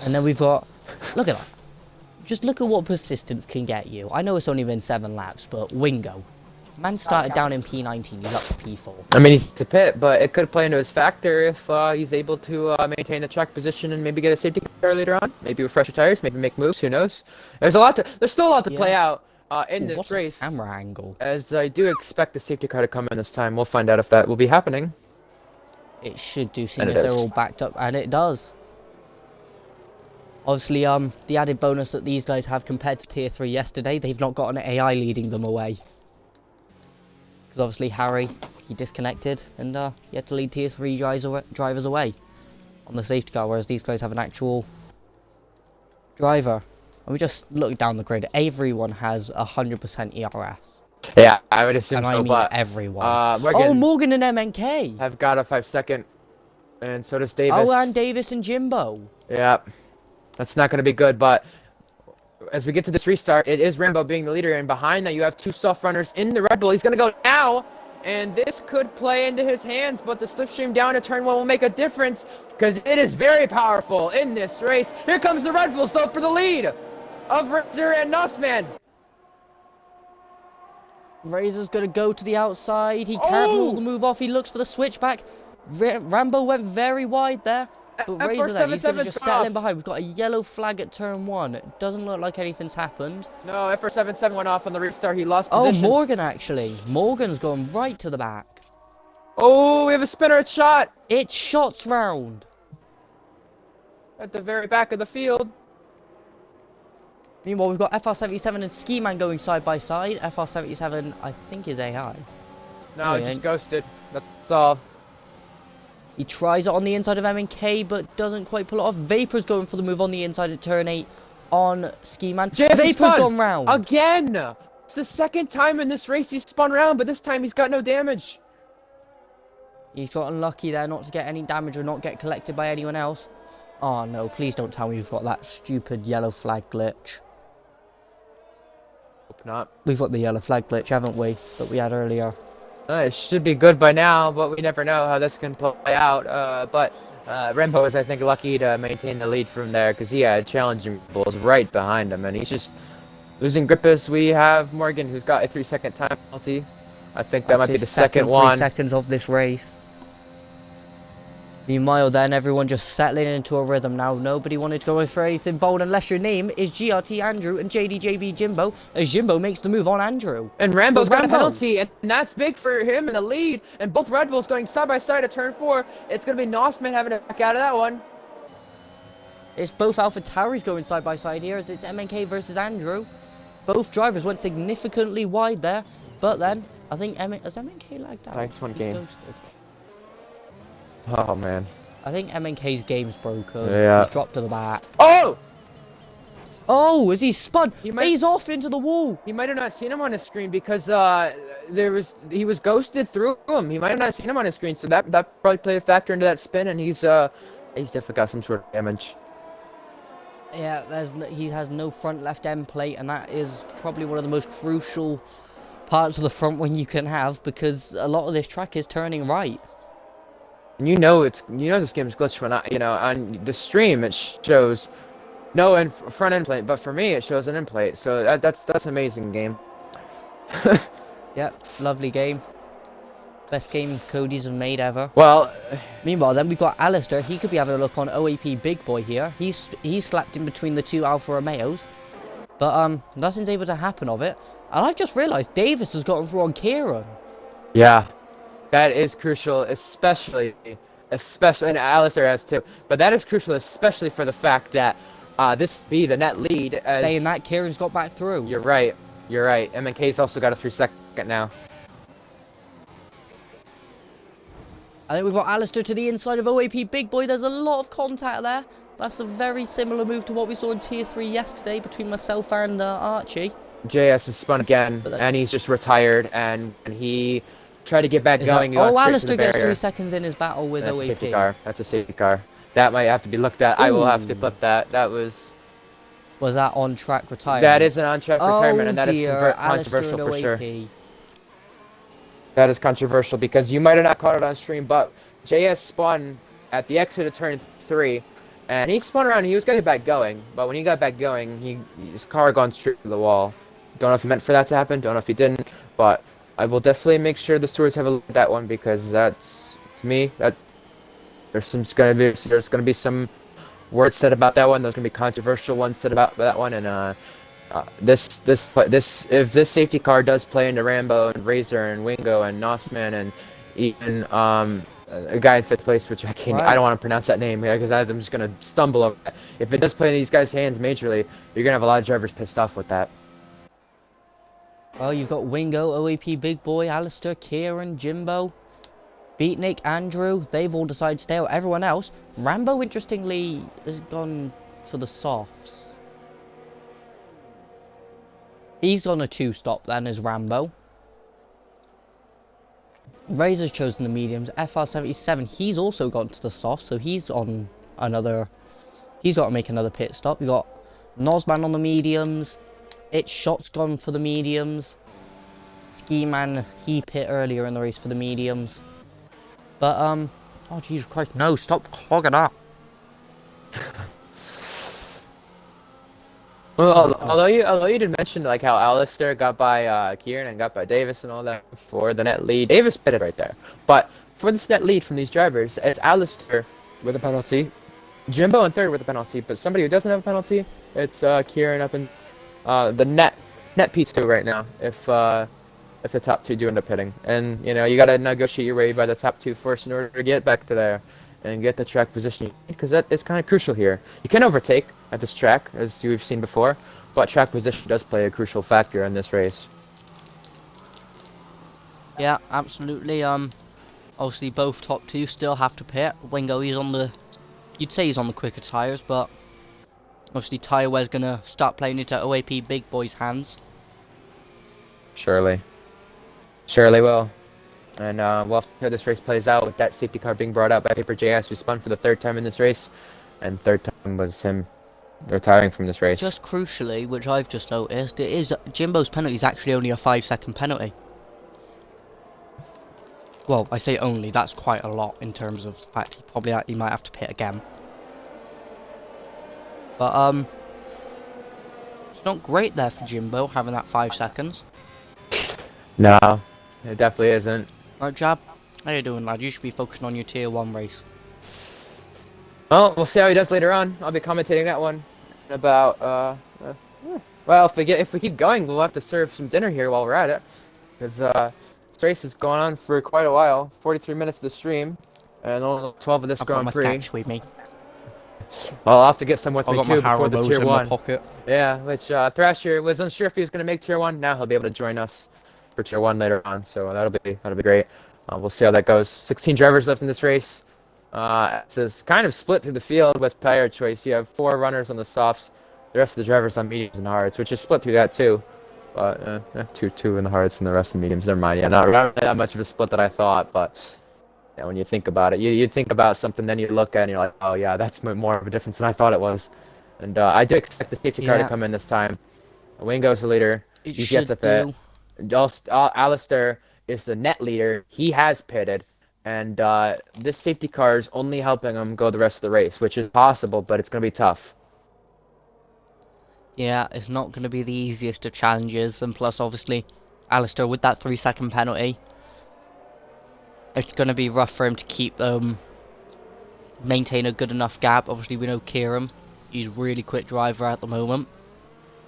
And then we've got, look at that. Just look at what persistence can get you. I know it's only been 7 laps, but Wingo. Man started down in P19, he's up to P4. I mean, he's to pit, but it could play into his factor if he's able to maintain the track position and maybe get a safety car later on. Maybe refresh the tires, maybe make moves. Who knows? There's still a lot to play out in this race. Camera angle. As I do expect the safety car to come in this time. We'll find out if that will be happening. It should do, seeing And as it they're is. all backed up, and it does. Obviously, the added bonus that these guys have compared to Tier 3 yesterday, they've not got an AI leading them away. Because obviously Harry, he disconnected, and he had to lead Tier 3 drivers away on the safety car, whereas these guys have an actual driver. And we just look down the grid, everyone has 100% ERS. Yeah, I would assume And so, I mean but everyone. Morgan Oh, Morgan and MNK! have got a 5-second, and so does Oh, Davis. and Davis and Jimbo. Yeah, that's not going to be good, but as we get to this restart, it is Rambo being the leader, and behind that you have two soft runners in the Red Bull. He's going to go now, and this could play into his hands, but the slipstream down to turn one will make a difference, because it is very powerful in this race. Here comes the Red Bulls, though, for the lead of Razor and Nussman. Razor's going to go to the outside. He can't rule the move off. He looks for the switchback. Rambo went very wide there. But Razor there, he's going to just settle in behind. We've got a yellow flag at turn 1. It doesn't look like anything's happened. No, FR77 went off on the restart. He lost positions. Oh, Morgan actually. Morgan's gone right to the back. Oh, we have a spinner. It's shot. It's shots round. At the very back of the field. Meanwhile, we've got FR77 and Ski Man going side by side. FR77, I think, is AI. No, it just ghosted. That's all. He tries it on the inside of MNK, but doesn't quite pull it off. Vapor's going for the move on the inside of turn 8 on Ski Man. Vapor's gone round. Again! It's the second time in this race he's spun around, but this time he's got no damage. He's got unlucky there not to get any damage or not get collected by anyone else. Oh no, please don't tell me we've got that stupid yellow flag glitch. Hope not. We've got the yellow flag glitch, haven't we? That we had earlier. It should be good by now, but we never know how this can play out. But Rembo is, I think, lucky to maintain the lead from there because he had challenging bulls right behind him, and he's just losing grip as we have Morgan, who's got a 3-second time penalty. I think that might be the second one. 3 seconds of this race. Meanwhile, then everyone just settling into a rhythm now. Nobody wanted to go for anything bold unless your name is GRT Andrew and JDJB Jimbo, as Jimbo makes the move on Andrew. And Rambo's got a penalty, and that's big for him in the lead. And both Red Bulls going side by side at turn 4. It's going to be Nossman having to back out of that one. It's both Alpha Tauris going side by side here, as it's MNK versus Andrew. Both drivers went significantly wide there, but then I think has MNK lagged out? Nice one game. Oh man. I think MNK's game's broken. Yeah. He's dropped to the back. Oh! Oh, as he spun, he's off into the wall. He might have not seen him on his screen because he was ghosted through him. He might have not seen him on his screen, so that probably played a factor into that spin, and he's definitely got some sort of damage. Yeah, he has no front left end plate, and that is probably one of the most crucial parts of the front wing you can have, because a lot of this track is turning right. And you know this game is glitched when on the stream it shows no front end plate, but for me it shows an end plate. So that's an amazing game. Yep, lovely game. Best game Cody's have made ever. Well, meanwhile, then we've got Alistair. He could be having a look on OAP Big Boy here. He's slapped in between the two Alfa Romeos, but nothing's able to happen of it. And I've just realised Davis has gotten through on Kieran. Yeah. That is crucial, especially, and Alistair has too. But that is crucial, especially for the fact that this be the net lead. As saying that Kieran's got back through. You're right. MNK's also got a 3-second now. I think we've got Alistair to the inside of OAP Big Boy. There's a lot of contact there. That's a very similar move to what we saw in Tier 3 yesterday between myself and Archie. JS has spun again, and he's just retired, and he tried to get back going. Alistair gets 3 seconds in his battle with That's OAP. A safety car. That's a safety car. That might have to be looked at. Ooh. I will have to flip that. That was that on-track retirement? That is an on-track retirement, and that is controversial for sure. That is controversial because you might have not caught it on stream, but JS spun at the exit of turn 3, and he spun around and he was getting back going, but when he got back going, his car gone straight to the wall. Don't know if he meant for that to happen, don't know if he didn't, but I will definitely make sure the stewards have a look at that one, because that's, to me, that there's gonna be some words said about that one. There's gonna be controversial ones said about that one, and if this safety car does play into Rambo and Razor and Wingo and Nossman and even a guy in 5th place, which I can't. I Right. don't want to pronounce that name because I'm just gonna stumble over that. If it does play in these guys' hands majorly, you're gonna have a lot of drivers pissed off with that. Well, you've got Wingo, OAP Big Boy, Alistair, Kieran, Jimbo, Beatnik, Andrew. They've all decided to stay out. Everyone else, Rambo, interestingly, has gone for the softs. He's on a 2-stop then as Rambo. Razor's chosen the mediums. FR77, he's also gone to the soft, so he's on another. He's got to make another pit stop. We got Nozman on the mediums. It's Shot's gone for the mediums. Ski Man, he pit earlier in the race for the mediums. But oh Jesus Christ, no! Stop clogging up. Well, although you did mention like how Alistair got by Kieran and got by Davis and all that for the net lead. Davis pitted right there, but for this net lead from these drivers, it's Alistair with a penalty, Jimbo in 3rd with a penalty, but somebody who doesn't have a penalty, it's Kieran up in the net P2 right now. If the top 2 do end up pitting, and you know you gotta negotiate your way by the top 2 first in order to get back to there and get the track position, because that is kind of crucial here. You can overtake at this track, as we've seen before, but track position does play a crucial factor in this race. Yeah, absolutely. Obviously both top 2 still have to pit. Wingo, he's on the. You'd say he's on the quicker tyres, but obviously tyre wear's gonna start playing into OAP Big Boy's hands. Surely will. And we'll have to see how this race plays out with that safety car being brought out by Paper JS, who spun for the 3rd time in this race, and 3rd time was him retiring from this race. Just crucially, which I've just noticed, it is Jimbo's penalty is actually only a 5-second penalty. Well, I say only, that's quite a lot in terms of the fact he might have to pit again. But it's not great there for Jimbo having that 5 seconds. No, it definitely isn't. Right, Jab? How you doing, lad? You should be focusing on your tier 1 race. Well, we'll see how he does later on. I'll be commentating that one in about well, if we keep going, we'll have to serve some dinner here while we're at it, because this race is going on for quite a while. 43 minutes of the stream, and only 12 of this Grand I've got Prix. my stacks with me. Well, I'll have to get some with I've me got too my before the Haribos tier in 1. my pocket. Yeah, which Thrasher was unsure if he was going to make tier 1. Now he'll be able to join us for tier 1 later on, so that'll be great. We'll see how that goes. 16 drivers left in this race. It's kind of split through the field with tire choice. You have 4 runners on the softs, the rest of the drivers on mediums and hards, which is split through that too. But two in the hards and the rest in mediums. Never mind. Yeah, not really that much of a split that I thought, but yeah, when you think about it, you think about something, then you look at it and you're like, oh yeah, that's more of a difference than I thought it was. And I do expect the safety car to come in this time. Wingo's the leader. He's yet to pit. Alistair is the net leader. He has pitted. And this safety car is only helping him go the rest of the race, which is possible, but it's going to be tough. Yeah, it's not going to be the easiest of challenges, and plus, obviously, Alistair with that 3-second penalty, it's going to be rough for him to keep maintain a good enough gap. Obviously, we know Kieran, he's a really quick driver at the moment.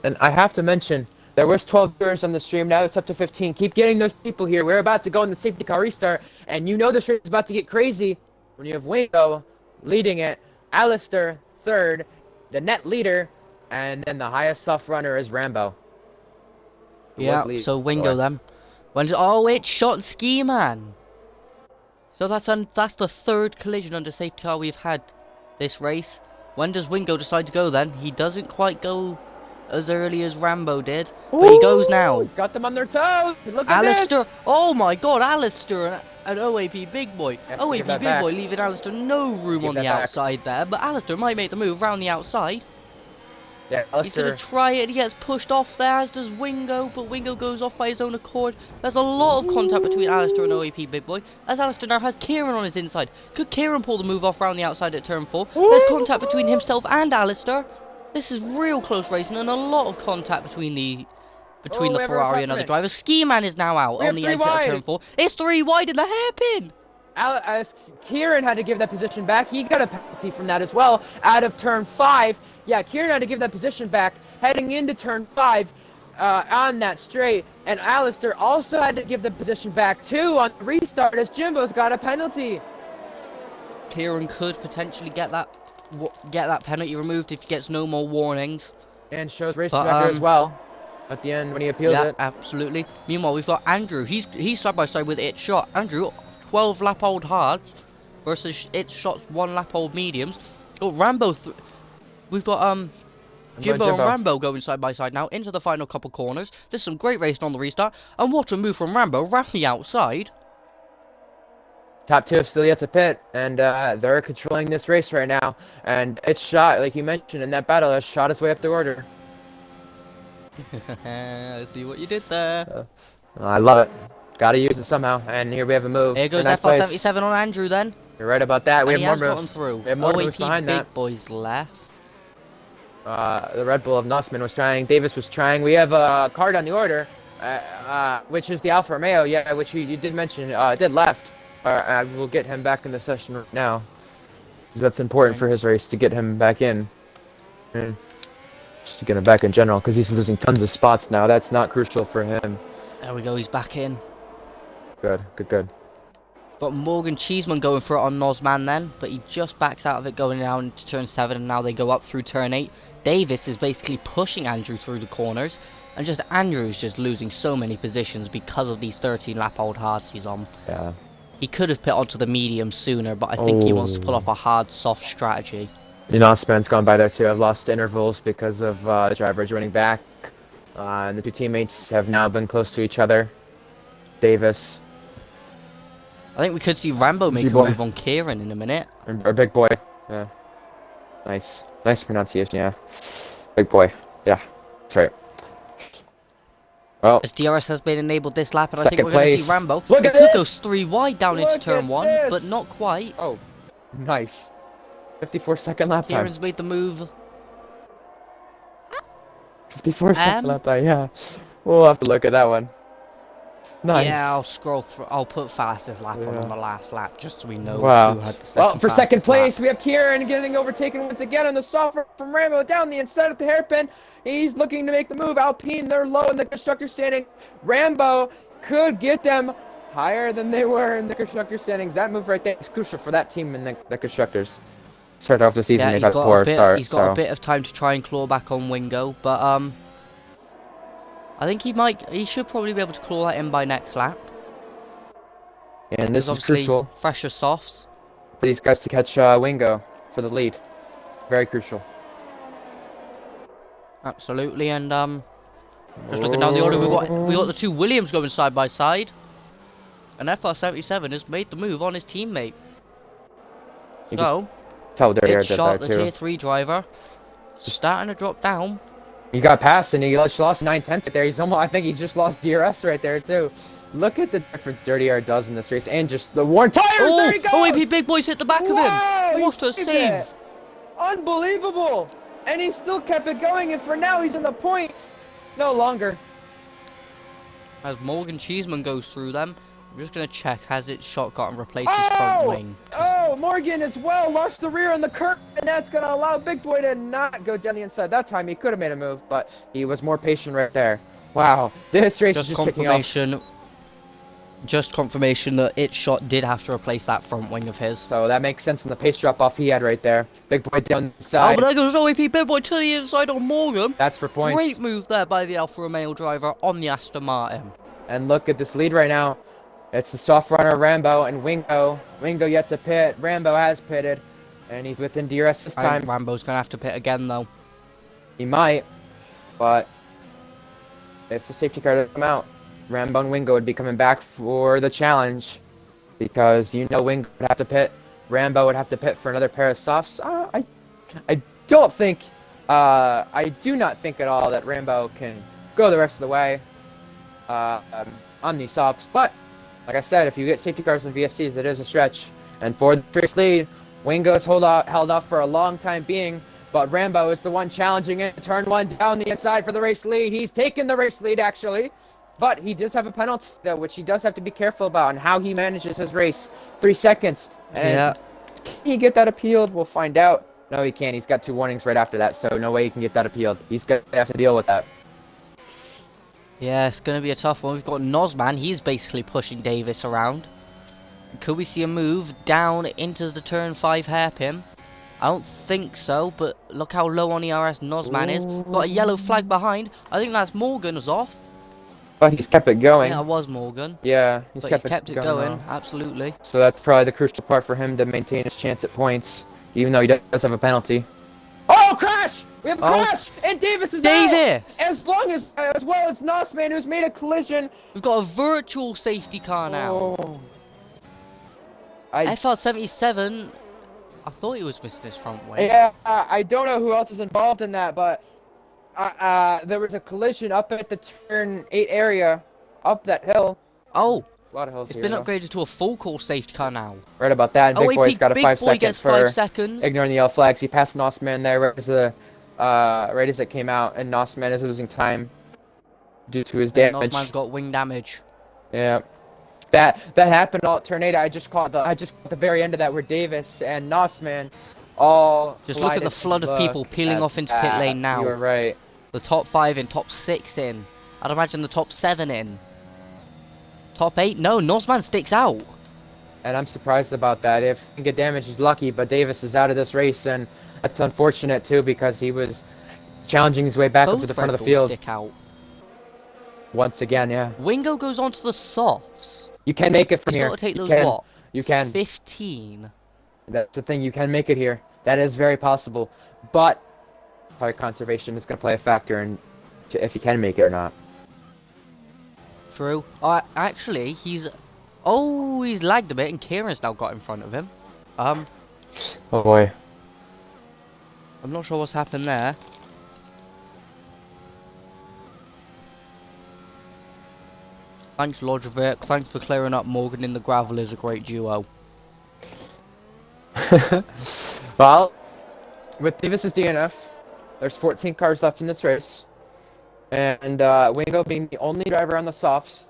And I have to mention, there was 12 viewers on the stream, now it's up to 15. Keep getting those people here. We're about to go in the safety car restart, and you know this race is about to get crazy when you have Wingo leading it, Alistair 3rd, the net leader, and then the highest soft runner is Rambo. Yeah, so Wingo then. Oh, it's Shot Ski Man. So that's the 3rd collision under safety car we've had this race. When does Wingo decide to go then? He doesn't quite go as early as Rambo did, but he goes now. He's got them on their toes. Look at Alistair, this. oh my God, Alistair and OAP Big Boy. OAP Big back. Boy leaving Alistair no room on the outside there, but Alistair might make the move round the outside. Yeah, He's going to try it, and he gets pushed off there, as does Wingo, but Wingo goes off by his own accord. There's a lot of contact between Alistair and OAP Big Boy, as Alistair now has Kieran on his inside. Could Kieran pull the move off round the outside at turn 4? There's contact between himself and Alistair. This is real close racing, and a lot of contact between the Ferrari and other drivers. Ski Man is now out on the exit of turn 4. It's 3 wide in the hairpin! Kieran had to give that position back. He got a penalty from that as well out of turn 5. Yeah, Kieran had to give that position back heading into turn 5 on that straight. And Alistair also had to give the position back too on the restart as Jimbo's got a penalty. Kieran could potentially get that penalty removed if he gets no more warnings. And shows race But, director as well at the end when he appeals yeah, it. absolutely. Meanwhile, we've got Andrew. He's side by side with It Shot. Andrew, 12 lap old hards versus It Shot's 1 lap old mediums. Oh, Rambo. We've got Jimbo and Rambo going side by side now into the final couple corners. There's some great racing on the restart, and what a move from Rambo, ran the outside. Top 2 still yet to pit, and they're controlling this race right now. And It's Shot, like you mentioned in that battle, has shot his way up the order. I see what you did there. I love it. Gotta use it somehow. And here we have a move. Here goes FR77 on Andrew then. You're right about that. We And have more gotten moves. through. We have more moves behind that. Big boys left. The Red Bull of Nussman was trying. Davis was trying. We have a card on the order, which is the Alfa Romeo. Yeah, which you did mention. Did left. We'll get him back in the session right now. Because that's important for his race to get him back in. And just to get him back in general, because he's losing tons of spots now. That's not crucial for him. There we go. He's back in. Good. Got Morgan Cheeseman going for it on Nozman then, but he just backs out of it going down into turn 7, and now they go up through turn 8. Davis is basically pushing Andrew through the corners, and just Andrew's just losing so many positions because of these 13 lap old hards he's on. Yeah. He could have put onto the medium sooner, but I think he wants to pull off a hard, soft strategy. Nussman's gone by there too. I've lost intervals because of the driver joining back. And the 2 teammates have now been close to each other. Davis. I think we could see Rambo make a move on Kieran in a minute. Or Big Boy. Yeah. Nice pronunciation, yeah. Big Boy. Yeah, that's right. Well, as DRS has been enabled this lap, and I think second we're going to place. see Rambo. Look at It could go this! 3 wide down into turn 1, but not quite. Oh, nice. 54-second lap time. Kieran's made the move. 54-second lap time, yeah. We'll have to look at that one. Nice. Yeah, I'll scroll through. I'll put fastest lap on the last lap, just so we know who had the second. Well, for second place, lap. we have Kieran getting overtaken once again on the software from Rambo down the inside of the hairpin. He's looking to make the move. Alpine, they're low in the constructor standing. Rambo could get them higher than they were in the constructor standings. That move right there is crucial for that team in the constructors. Start off the season, they've had a poor start. He's got a bit of time to try and claw back on Wingo, but I think he should probably be able to claw that in by next lap. And this is crucial. Fresher softs. For these guys to catch Wingo for the lead. Very crucial. Absolutely, and just looking down the order, we got the 2 Williams going side by side, and FR77 has made the move on his teammate. So, It's Shot, the tier 3 driver, starting to drop down. He got past and he just lost 9/10 there. I think he's just lost DRS right there too. Look at the difference Dirty R does in this race, and just the worn tires. There he goes! Oh, AP Big Boy's hit the back of him. What a save! Unbelievable! And he still kept it going, and for now he's in the point. No longer. As Morgan Cheeseman goes through them, I'm just gonna check, has It Shot gotten replaced his front wing? Oh, Morgan as well lost the rear on the curb, and that's gonna allow Big Boy to not go down the inside. That time he could have made a move, but he was more patient right there. Wow, this race is just kicking off. Just confirmation that It Shot did have to replace that front wing of his. So that makes sense in the pace drop off he had right there. Big Boy down the side. Oh, but there goes OAP Big Boy to the inside on Morgan. That's for points. Great move there by the Alfa Romeo driver on the Aston Martin. And look at this lead right now. It's the soft runner Rambo and Wingo. Wingo yet to pit. Rambo has pitted. And he's within DRS this time. Rambo's going to have to pit again though. He might. But if the safety car doesn't come out, Rambo and Wingo would be coming back for the challenge. Because you know Wingo would have to pit. Rambo would have to pit for another pair of softs. I don't think... I do not think at all that Rambo can go the rest of the way on these softs. But... like I said, if you get safety cars and VSCs, it is a stretch. And for the first lead, Wingo's held off for a long time being, but Rambo is the one challenging it. Turn 1 down the inside for the race lead. He's taken the race lead, actually. But he does have a penalty, though, which he does have to be careful about and how he manages his race. 3 seconds. And can he get that appealed? We'll find out. No, he can't. He's got 2 warnings right after that, so no way he can get that appealed. He's going to have to deal with that. Yeah, it's going to be a tough one. We've got Nozman. He's basically pushing Davis around. Could we see a move down into the turn 5 hairpin? I don't think so, but look how low on ERS Nosman is. Got a yellow flag behind. I think that's Morgan's off. But he's kept it going. Yeah, it was Morgan. Yeah, But he's kept it going, absolutely. So that's probably the crucial part for him to maintain his chance at points, even though he does have a penalty. Oh, crash! We have a crash! And Davis is out! As well as Nosman, who's made a collision. We've got a virtual safety car now. Oh. FL77, I thought he was missing his front wing. Yeah, I don't know who else is involved in that, but there was a collision up at the turn 8 area, up that hill. Oh, a lot of hills it's here, been upgraded to a full course safety car now. Right about that, and Big Boy's got a 5 seconds for 5 seconds. ignoring the yellow flags. He passed Nosman there right as it came out, and Nosman is losing time due to his damage. Nosman's got wing damage. Yeah. That happened all at turn 8. I just caught the very end of that where Davis and Nosman all just look at the flood of people peeling off into pit lane now. You were right. The top 5 in, top 6 in. I'd imagine the top 7 in. Top 8? No, Nosman sticks out. And I'm surprised about that. If he can get damage, he's lucky, but Davis is out of this race, and that's unfortunate too because he was challenging his way back up to the front of the field. Stick out. Once again, yeah. Wingo goes on to the softs. You can make it from here. Take those what? You can. 15. That's the thing. You can make it here. That is very possible. But probably conservation is going to play a factor in if you can make it or not. True. Actually, he's lagged a bit, and Kieran's now got in front of him. Oh boy. I'm not sure what's happened there. Thanks, Lodrovic. Thanks for clearing up Morgan in the gravel. Is a great duo. Well, with Davis's DNF, there's 14 cars left in this race. And Wingo being the only driver on the softs,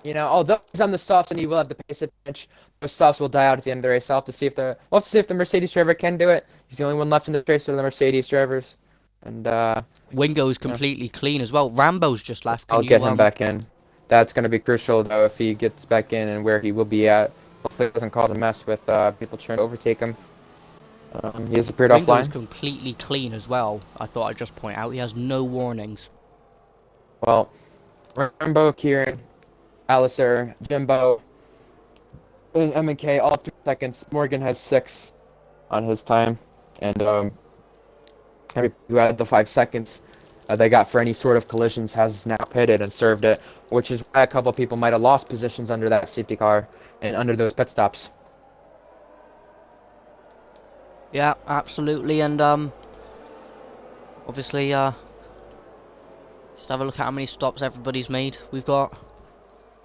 you know, although he's on the softs and he will have the pace advantage, those softs will die out at the end of the race. We'll have to see if the Mercedes driver can do it. He's the only one left in the race of the Mercedes drivers. And Wingo's completely clean as well. Rambo's just left. I'll get him back in. That's going to be crucial though if he gets back in and where he will be at. Hopefully it doesn't cause a mess with people trying to overtake him. He has appeared offline. Wingo's completely clean as well. I thought I'd just point out he has no warnings. Well, Rambo, Kieran, Alistair, Jimbo, and M&K all 3 seconds. Morgan has 6 on his time, and everybody who had the 5 seconds they got for any sort of collisions has now pitted and served it, which is why a couple of people might have lost positions under that safety car and under those pit stops. Yeah, absolutely, and obviously just have a look at how many stops everybody's made. We've got...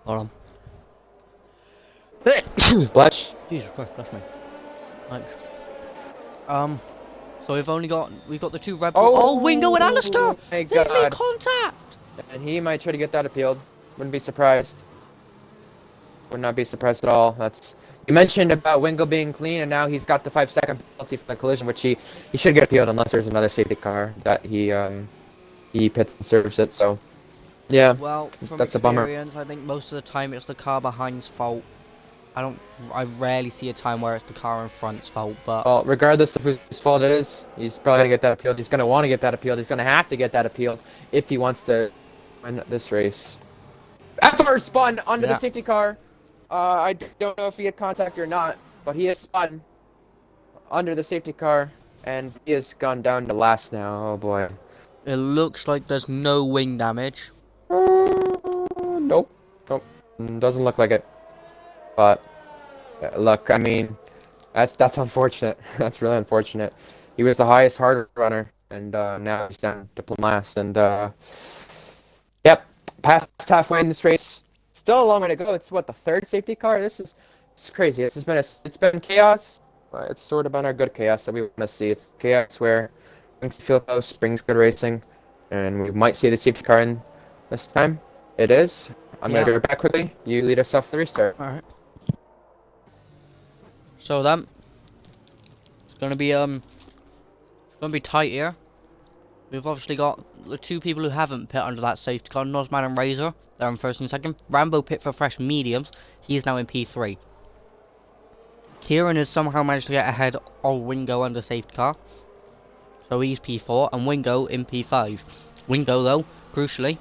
Hold on. Bless. Jesus Christ, bless me. Thanks. So we've got the 2 Red Bull. Oh, Wingo and Alistair! They've made contact! And he might try to get that appealed. Wouldn't be surprised. Would not be surprised at all. You mentioned about Wingo being clean, and now he's got the 5-second penalty for the collision, which he should get appealed unless there's another safety car that he pits and serves it. So, yeah, well, from that's a bummer. I think most of the time it's the car behind's fault. I rarely see a time where it's the car in front's fault, but... Well, regardless of whose fault it is, he's probably going to get that appealed. He's going to want to get that appealed. He's going to have to get that appealed if he wants to win this race. FR spun under the safety car. I don't know if he had contact or not, but he has spun under the safety car, and he has gone down to last now. Oh boy. It looks like there's no wing damage. Nope. Doesn't look like it. But look, I mean, that's unfortunate. That's really unfortunate. He was the highest hard runner, and now he's down to plumb last. And yep, past halfway in this race. Still a long way to go. It's what, the 3rd safety car? It's crazy. It's been chaos. It's sort of been our good chaos that we want to see. It's chaos where things feel close, brings good racing, and we might see the safety car in this time. It is. I'm gonna be right back quickly. You lead us off the restart. All right. So then, it's gonna be tight here. We've obviously got the 2 people who haven't pit under that safety car, Nosman and Razor. They're in 1st and 2nd. Rambo pit for fresh mediums. He is now in P3. Kieran has somehow managed to get ahead of Wingo under safety car. So he's P4 and Wingo in P5. Wingo, though, crucially,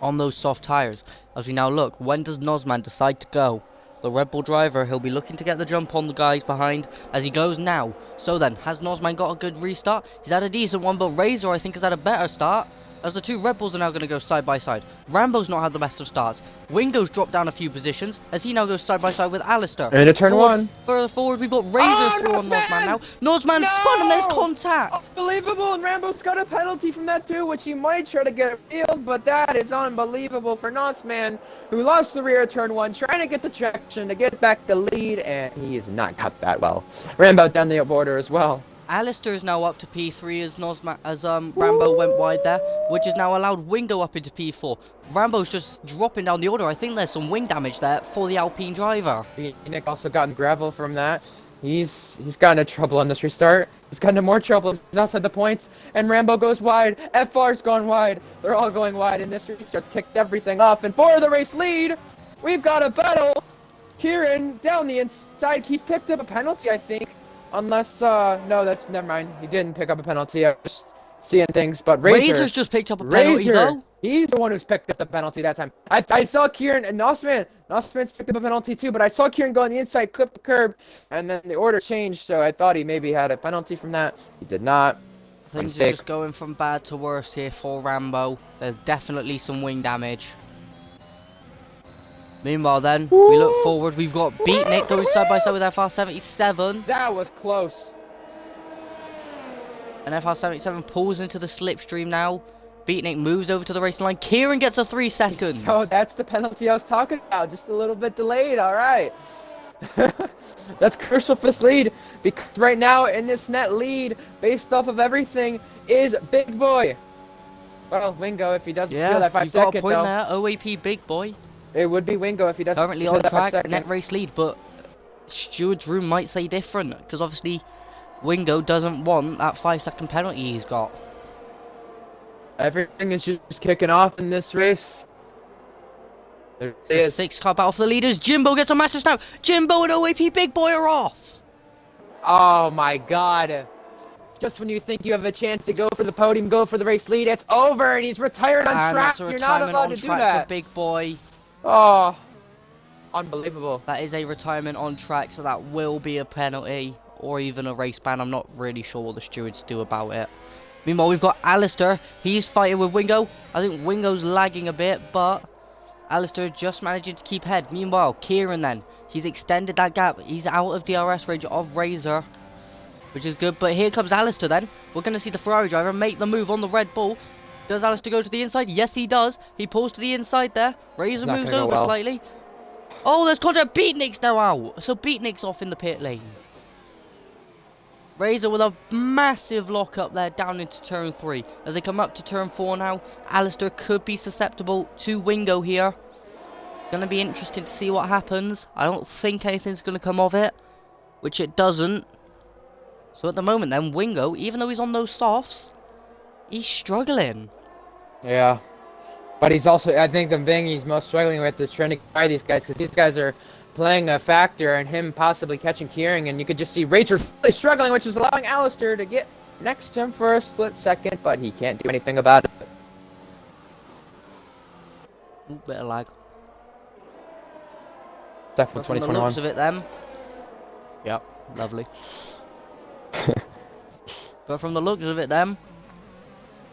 on those soft tyres. As we now look, when does Nosman decide to go? The Red Bull driver, he'll be looking to get the jump on the guys behind as he goes now. So then, has Nosman got a good restart? He's had a decent one, but Razor, I think, has had a better start, as the two Red Bulls are now going to go side by side. Rambo's not had the best of starts. Wingo's dropped down a few positions as he now goes side by side with Alistair. And a turn forward, one. Further forward, we've got Razor through on Nosman now. Nosman spun and there's contact. Unbelievable, and Rambo's got a penalty from that too, which he might try to get appealed, but that is unbelievable for Nosman, who lost the rear of turn one, trying to get the traction to get back the lead, and he has not got that well. Rambo down the border as well. Alistair is now up to P3 as Rambo went wide there, which has now allowed Wingo up into P4. Rambo's just dropping down the order. I think there's some wing damage there for the Alpine driver. Nick also gotten gravel from that. He's gotten into trouble on this restart. He's gotten into more trouble. He's outside the points, and Rambo goes wide. FR's gone wide. They're all going wide, and this restart's kicked everything off. And for the race lead, we've got a battle. Kieran down the inside. He's picked up a penalty, I think. Unless, no, that's, never mind. He didn't pick up a penalty. I was just seeing things, but Razor's just picked up a penalty, though. He's the one who's picked up the penalty that time. I saw Kieran and Nosman's picked up a penalty too, but I saw Kieran go on the inside, clip the curb, and then the order changed, so I thought he maybe had a penalty from that. He did not. Things are just going from bad to worse here for Rambo. There's definitely some wing damage. Meanwhile then, we look forward, we've got Beatnik going side by side with FR77. That was close. And FR77 pulls into the slipstream now. Beatnik moves over to the racing line. Kieran gets a 3 seconds. So that's the penalty I was talking about, just a little bit delayed, alright. That's crucial for this lead, because right now in this net lead, based off of everything, is Big Boy. Well, Wingo, if he doesn't feel that 5 second though. There, OAP Big Boy. It would be Wingo if he doesn't currently on track, net race lead, but Steward's room might say different, because obviously Wingo doesn't want that 5 second penalty he's got. Everything is just kicking off in this race. There it is. 6 car battle for the leaders. Jimbo gets a massive snap. Jimbo and OAP Big Boy are off. Oh my god. Just when you think you have a chance to go for the podium, go for the race lead, it's over and he's retired on track. You're not allowed to do that. For Big Boy. Oh, unbelievable. That is a retirement on track, so that will be a penalty or even a race ban. I'm not really sure what the stewards do about it. Meanwhile, we've got Alistair. He's fighting with Wingo. I think Wingo's lagging a bit, but Alistair just managing to keep head. Meanwhile, Kieran then. He's extended that gap. He's out of DRS range of Razor, which is good. But here comes Alistair then. We're going to see the Ferrari driver make the move on the Red Bull. Does Alistair go to the inside? Yes, he does. He pulls to the inside there. Razor moves over slightly. Oh, there's contact. Beatnik's now out. So Beatnik's off in the pit lane. Razor with a massive lock up there down into turn 3. As they come up to turn 4 now, Alistair could be susceptible to Wingo here. It's going to be interesting to see what happens. I don't think anything's going to come of it, which it doesn't. So at the moment then, Wingo, even though he's on those softs, he's struggling. Yeah. But he's also, I think the thing he's most struggling with is trying to guide these guys, because these guys are playing a factor in him possibly catching Kieran, and you could just see Razor really struggling, which is allowing Alistair to get next to him for a split second, but he can't do anything about it. Ooh, bit of lag. Definitely 2021. From the looks of it then. Yep, lovely. But from the looks of it then,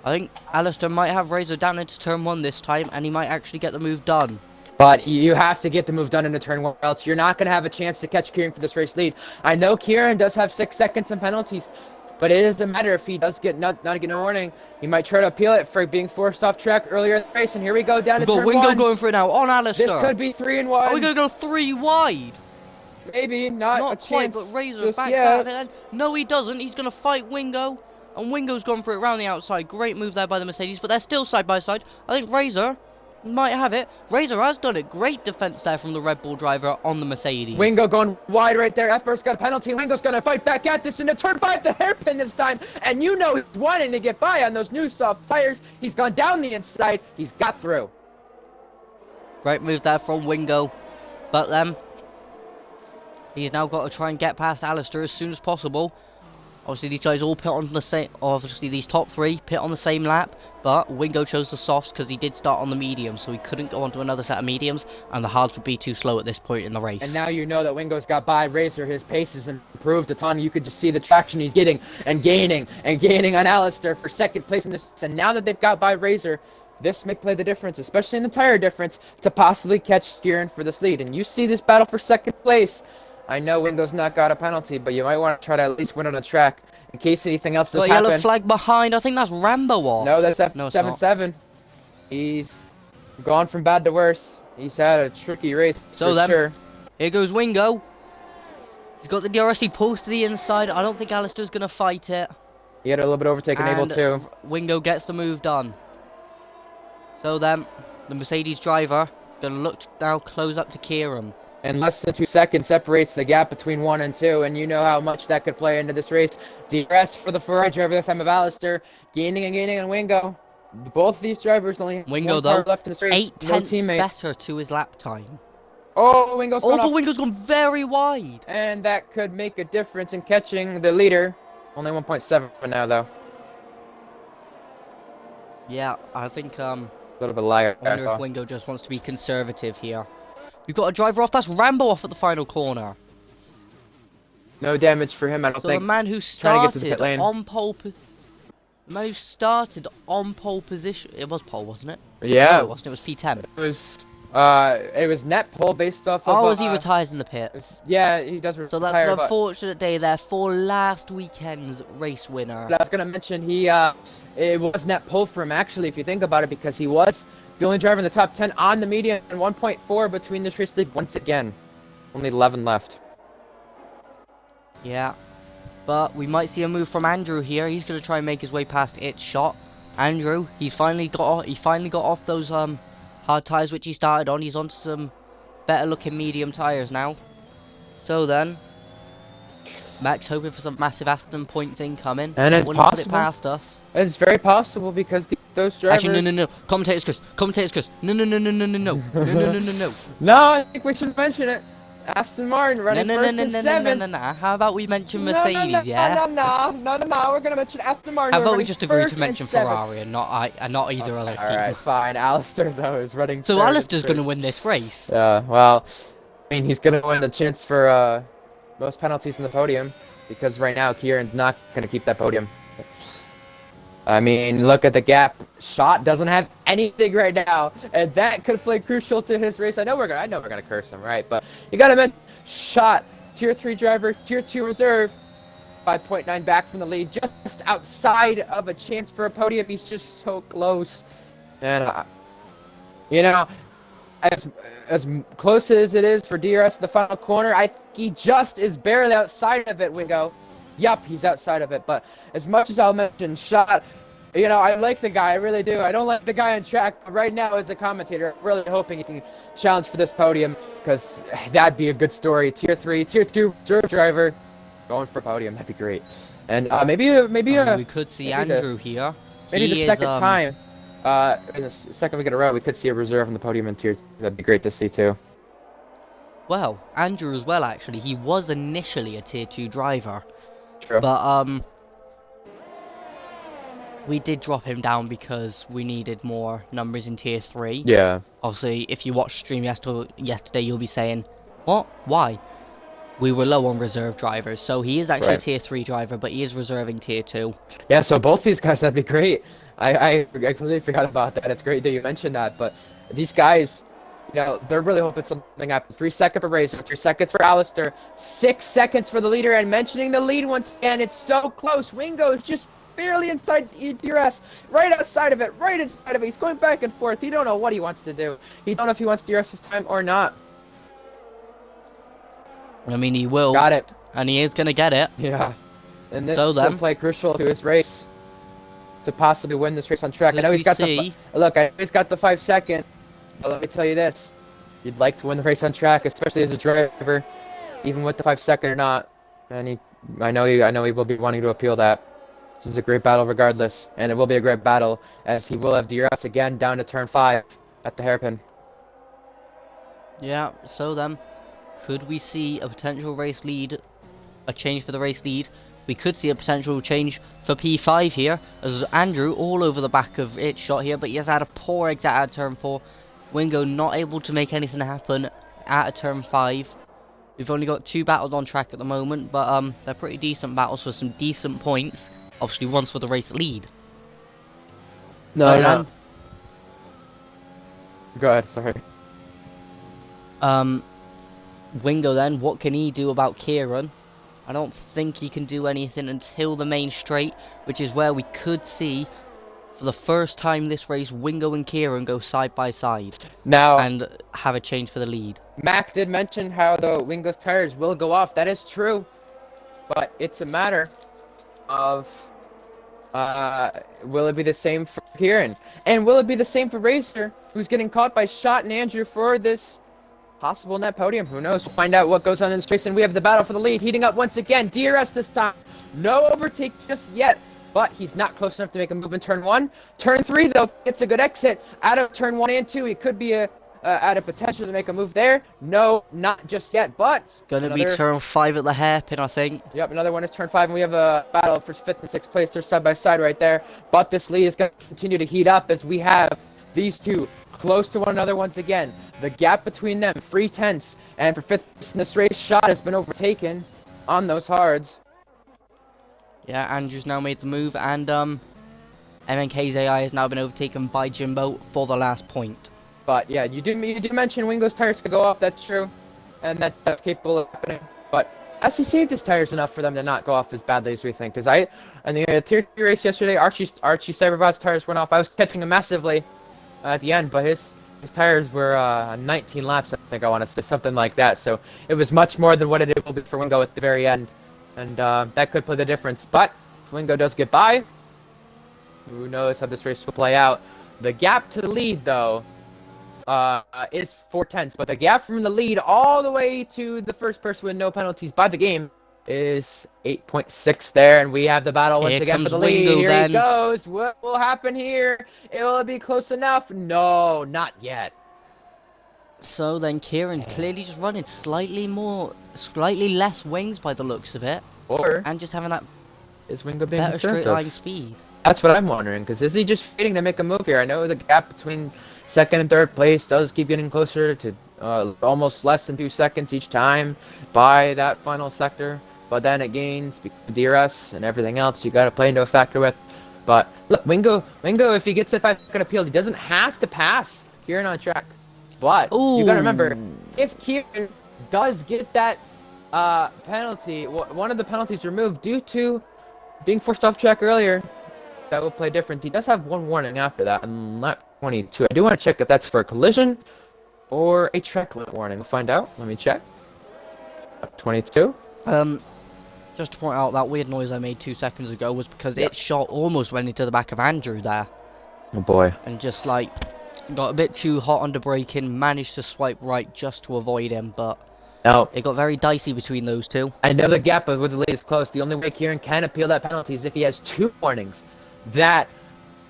I think Alistair might have Razor down into turn 1 this time, and he might actually get the move done. But you have to get the move done into turn 1, or else you're not going to have a chance to catch Kieran for this race lead. I know Kieran does have 6 seconds and penalties, but it doesn't matter if he does get not get a warning. He might try to appeal it for being forced off track earlier in the race, and here we go down to turn 1. Wingo going for it now on Alistair. This could be 3 and 1. Are we going to go 3 wide? Maybe, not a quite, chance but Razor just backs yet. out of it then. No, he doesn't. He's going to fight Wingo. And Wingo's gone for it round the outside. Great move there by the Mercedes, but they're still side by side. I think Razor might have it. Razor has done it. Great defense there from the Red Bull driver on the Mercedes. Wingo going wide right there. F1's got a penalty. Wingo's going to fight back at this into turn 5, the hairpin this time. And you know he's wanting to get by on those new soft tires. He's gone down the inside. He's got through. Great move there from Wingo. But He's now got to try and get past Alistair as soon as possible. Obviously, these guys all pit on the same. Obviously, these top three pit on the same lap. But Wingo chose the softs because he did start on the mediums, so he couldn't go onto another set of mediums, and the hards would be too slow at this point in the race. And now you know that Wingo's got by Razor. His pace has improved a ton. You could just see the traction he's getting and gaining on Alistair for second place in this. And now that they've got by Razor, this may play the difference, especially in the tire difference, to possibly catch Kieran for this lead. And you see this battle for second place. I know Wingo's not got a penalty, but you might want to try to at least win on the track in case anything else does happen. Yellow flag behind. I think that's Rambo off. No, that's F77. He's gone from bad to worse. He's had a tricky race for sure. Here goes Wingo. He's got the DRS pulls to the inside. I don't think Alistair's going to fight it. He had a little bit overtaken, able to. Wingo gets the move done. So then, the Mercedes driver going to look now close up to Kieran. And less than 2 seconds separates the gap between 1 and 2, and you know how much that could play into this race. DRS for the Ferrari driver this time of Alistair, gaining on Wingo. Both of these drivers only have Wingo, one car left in this race. 8 tenths better to his lap time. Oh, Wingo's gone off. Wingo's gone very wide. And that could make a difference in catching the leader. Only 1.7 for now, though. Yeah, I think a little bit liar. I wonder if Wingo just wants to be conservative here. We've got a driver off. That's Rambo off at the final corner. No damage for him, I don't think. So the man who started on pole... The man who started on pole position... It was pole, wasn't it? Yeah. No, it wasn't. It was P10. It was net pole based off of... Oh, as he retires in the pits. Yeah, he does retire. So that's an unfortunate day there for last weekend's race winner. But I was going to mention, it was net pole for him, actually, if you think about it, because he was the only driver in the top 10 on the medium and 1.4 between this race lead once again. Only 11 left. Yeah. But we might see a move from Andrew here. He's going to try and make his way past its shot. Andrew, he's finally got off those hard tires which he started on. He's onto some better looking medium tires now. So then, Max hoping for some massive Aston points incoming. And it's possible. Put it past us. It's very possible because those drivers... Actually, no. Commentators Chris. No. No, I think we should mention it. Aston Martin running first and seventh. No. How about we mention Mercedes, yeah? No. We're gonna mention Aston Martin. How about we just agree to mention Ferrari and not either other team? Alright, fine. Alistair, though, is running So Alistair's gonna win this race. Yeah, well, I mean, he's gonna win the chance for most penalties in the podium because right now Kieran's not gonna keep that podium. I mean, look at the gap. Shot doesn't have anything right now, and that could play crucial to his race. I know we're gonna curse him, right? But you gotta mention, Shot, Tier 3 driver, Tier 2 reserve, 5.9 back from the lead, just outside of a chance for a podium. He's just so close, and you know, as close as it is for DRS in the final corner, I think he just is barely outside of it. Wingo. Yup, he's outside of it, but as much as I'll mention Shot, you know, I like the guy, I really do. I don't like the guy on track, but right now as a commentator, I'm really hoping he can challenge for this podium, because that'd be a good story. Tier 3, Tier 2 reserve driver, going for a podium, that'd be great. And maybe we could see Andrew here. Maybe the second time, in the second week in a row, we could see a reserve on the podium in Tier 2. That'd be great to see too. Well, Andrew as well, actually. He was initially a Tier 2 driver. True. But, we did drop him down because we needed more numbers in Tier 3. Yeah. Obviously, if you watched stream yesterday, you'll be saying, what? Why? We were low on reserve drivers. So he is actually a Tier 3 driver, but he is reserving Tier 2. Yeah, so both these guys, that'd be great. I completely forgot about that. It's great that you mentioned that. But these guys... You know, they're really hoping something happens. 3 seconds for Razor, 3 seconds for Alistair, 6 seconds for the leader, and mentioning the lead once again, it's so close. Wingo is just barely inside DRS, right outside of it, right inside of it. He's going back and forth. He don't know what he wants to do. He don't know if he wants DRS this time or not. I mean, he will. Got it. And he is going to get it. Yeah. And this will play crucial to his race to possibly win this race on track. I know he's got he's got the 5 second. But let me tell you this, you'd like to win the race on track, especially as a driver, even with the 5 second or not. And I know he will be wanting to appeal that. This is a great battle regardless, and it will be a great battle as he will have DRS again down to turn 5 at the hairpin. Yeah, so then, Could we see a potential race lead, a change for the race lead? We could see a potential change for P5 here, as Andrew all over the back of its shot here, but he has had a poor exit out of turn 4. Wingo not able to make anything happen out of turn 5. We've only got 2 battles on track at the moment, but they're pretty decent battles for some decent points. Obviously, one's for the race lead. No. Go ahead, sorry. Wingo then, what can he do about Kieran? I don't think he can do anything until the main straight, which is where we could see, for the first time this race, Wingo and Kieran go side by side. Now, and have a change for the lead. Mac did mention how the Wingo's tires will go off. That is true. But it's a matter of, will it be the same for Kieran? And will it be the same for Racer, who's getting caught by Shot and Andrew for this possible net podium? Who knows? We'll find out what goes on in this race. And we have the battle for the lead heating up once again. DRS this time. No overtake just yet, but he's not close enough to make a move in turn 1. Turn 3, though, gets a good exit out of turn 1 and 2. He could be at a potential to make a move there. No, not just yet, but gonna be turn 5 at the hairpin, I think. Yep, another one is turn 5, and we have a battle for 5th and 6th place. They're side by side right there, but this lead is going to continue to heat up as we have these two close to one another once again. The gap between them, 3/10, and for 5th place in this race, Shot has been overtaken on those hards. Yeah, Andrew's now made the move, and MNK's AI has now been overtaken by Jimbo for the last point. But yeah, you did mention Wingo's tires could go off, that's true, and that's capable of happening. But as he saved his tires enough for them to not go off as badly as we think. Because in the Tier 3 race yesterday, Archie Cyberbot's tires went off. I was catching him massively at the end, but his tires were 19 laps, I think I want to say, something like that. So it was much more than what it will be for Wingo at the very end. And that could play the difference. But if Wingo does get by, who knows how this race will play out. The gap to the lead, though, is 4/10, but the gap from the lead all the way to the first person with no penalties by the game is 8.6 there, and we have the battle once again for the lead. Here he goes. What will happen here? Will it be close enough? No, not yet. So then Kieran's clearly just running slightly less wings by the looks of it, and just having that is Wingo being better straight line speed. That's what I'm wondering, because is he just waiting to make a move here? I know the gap between 2nd and 3rd place does keep getting closer to almost less than 2 seconds each time by that final sector, but then it gains DRS and everything else you got to play into a factor with. But look, Wingo, if he gets the 5-second appeal, he doesn't have to pass Kieran on track. But you got to remember, if Kieran does get that penalty, one of the penalties removed due to being forced off track earlier, that will play different. He does have one warning after that on lap 22. I do want to check if that's for a collision or a track limit warning. We'll find out. Let me check. Lap 22. Just to point out, that weird noise I made 2 seconds ago was because its shot almost went into the back of Andrew there. Oh boy. And just like got a bit too hot under braking, managed to swipe right just to avoid him, but it got very dicey between those two. I know the gap with the lead is close. The only way Kieran can appeal that penalty is if he has 2 warnings that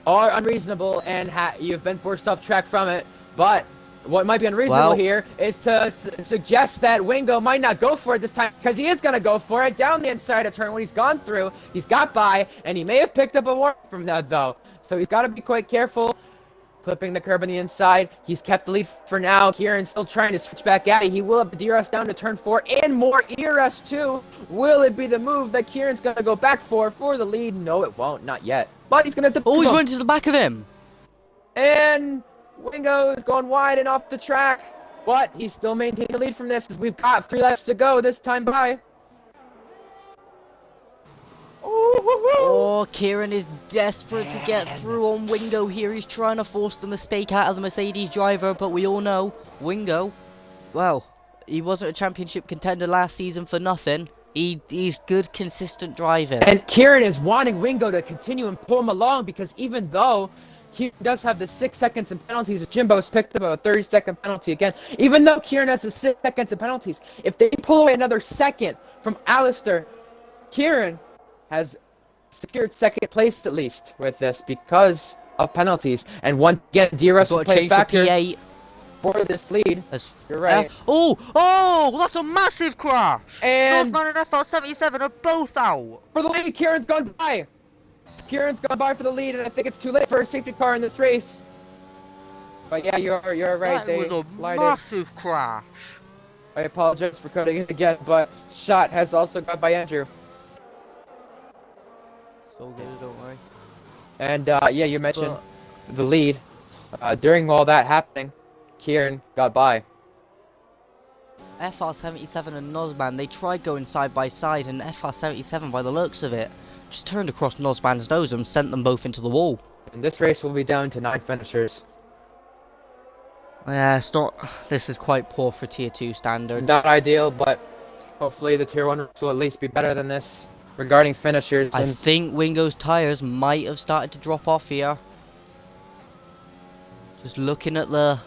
are unreasonable and you've been forced off track from it. But what might be unreasonable here is to suggest that Wingo might not go for it this time, because he is going to go for it down the inside of turn when he's gone through. He's got by, and he may have picked up a warning from that, though. So he's got to be quite careful. Clipping the curb on the inside. He's kept the lead for now. Kieran's still trying to switch back at it. He will have the DRS down to turn 4 and more ERS too. Will it be the move that Kieran's going to go back for the lead? No, it won't. Not yet. But he's going to... Oh, he's running to the back of him. And Wingo is going wide and off the track. But he's still maintaining the lead from this, as we've got 3 laps to go this time by. Oh, Kieran is desperate to get through on Wingo here. He's trying to force the mistake out of the Mercedes driver, but we all know Wingo, well, he wasn't a championship contender last season for nothing. He's good, consistent driving. And Kieran is wanting Wingo to continue and pull him along, because even though Kieran does have the 6 seconds in penalties, Jimbo's picked up a 30-second penalty again. Even though Kieran has the 6 seconds in penalties, if they pull away another second from Alistair, Kieran has secured 2nd place at least with this because of penalties. And once again, DRS will play a factor. P8. for this lead. You're right. Oh, that's a massive crash. And Northman and FR77 are both out. for the lead, Kieran's gone by. Kieran's gone by for the lead, and I think it's too late for a safety car in this race. But yeah, you're right. That was a massive crash. I apologize for cutting it again, but Shot has also got by Andrew. It's all good, don't worry. And yeah, you mentioned the lead. During all that happening, Kieran got by. FR77 and Nosman, they tried going side by side, and FR77, by the looks of it, just turned across Nosman's nose and sent them both into the wall. And this race will be down to 9 finishers. Yeah, it's not. This is quite poor for Tier 2 standards. Not ideal, but hopefully the Tier 1 will at least be better than this regarding finishers. I think Wingo's tyres might have started to drop off here. Just looking at the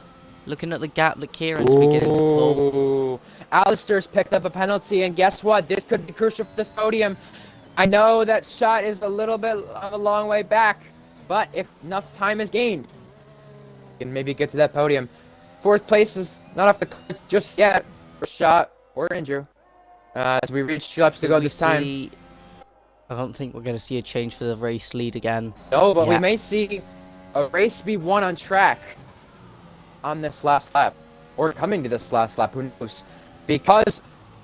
gap that Kieran's beginning to pull. Alistair's picked up a penalty, and guess what? This could be crucial for this podium. I know that Shot is a little bit of a long way back, but if enough time is gained, you can maybe get to that podium. 4th place is not off the cards just yet for Shot or Andrew. As we reach 2 laps to go this time. I don't think we're going to see a change for the race lead again. No, but we may see a race be won on track on this last lap, or coming to this last lap, who knows? Because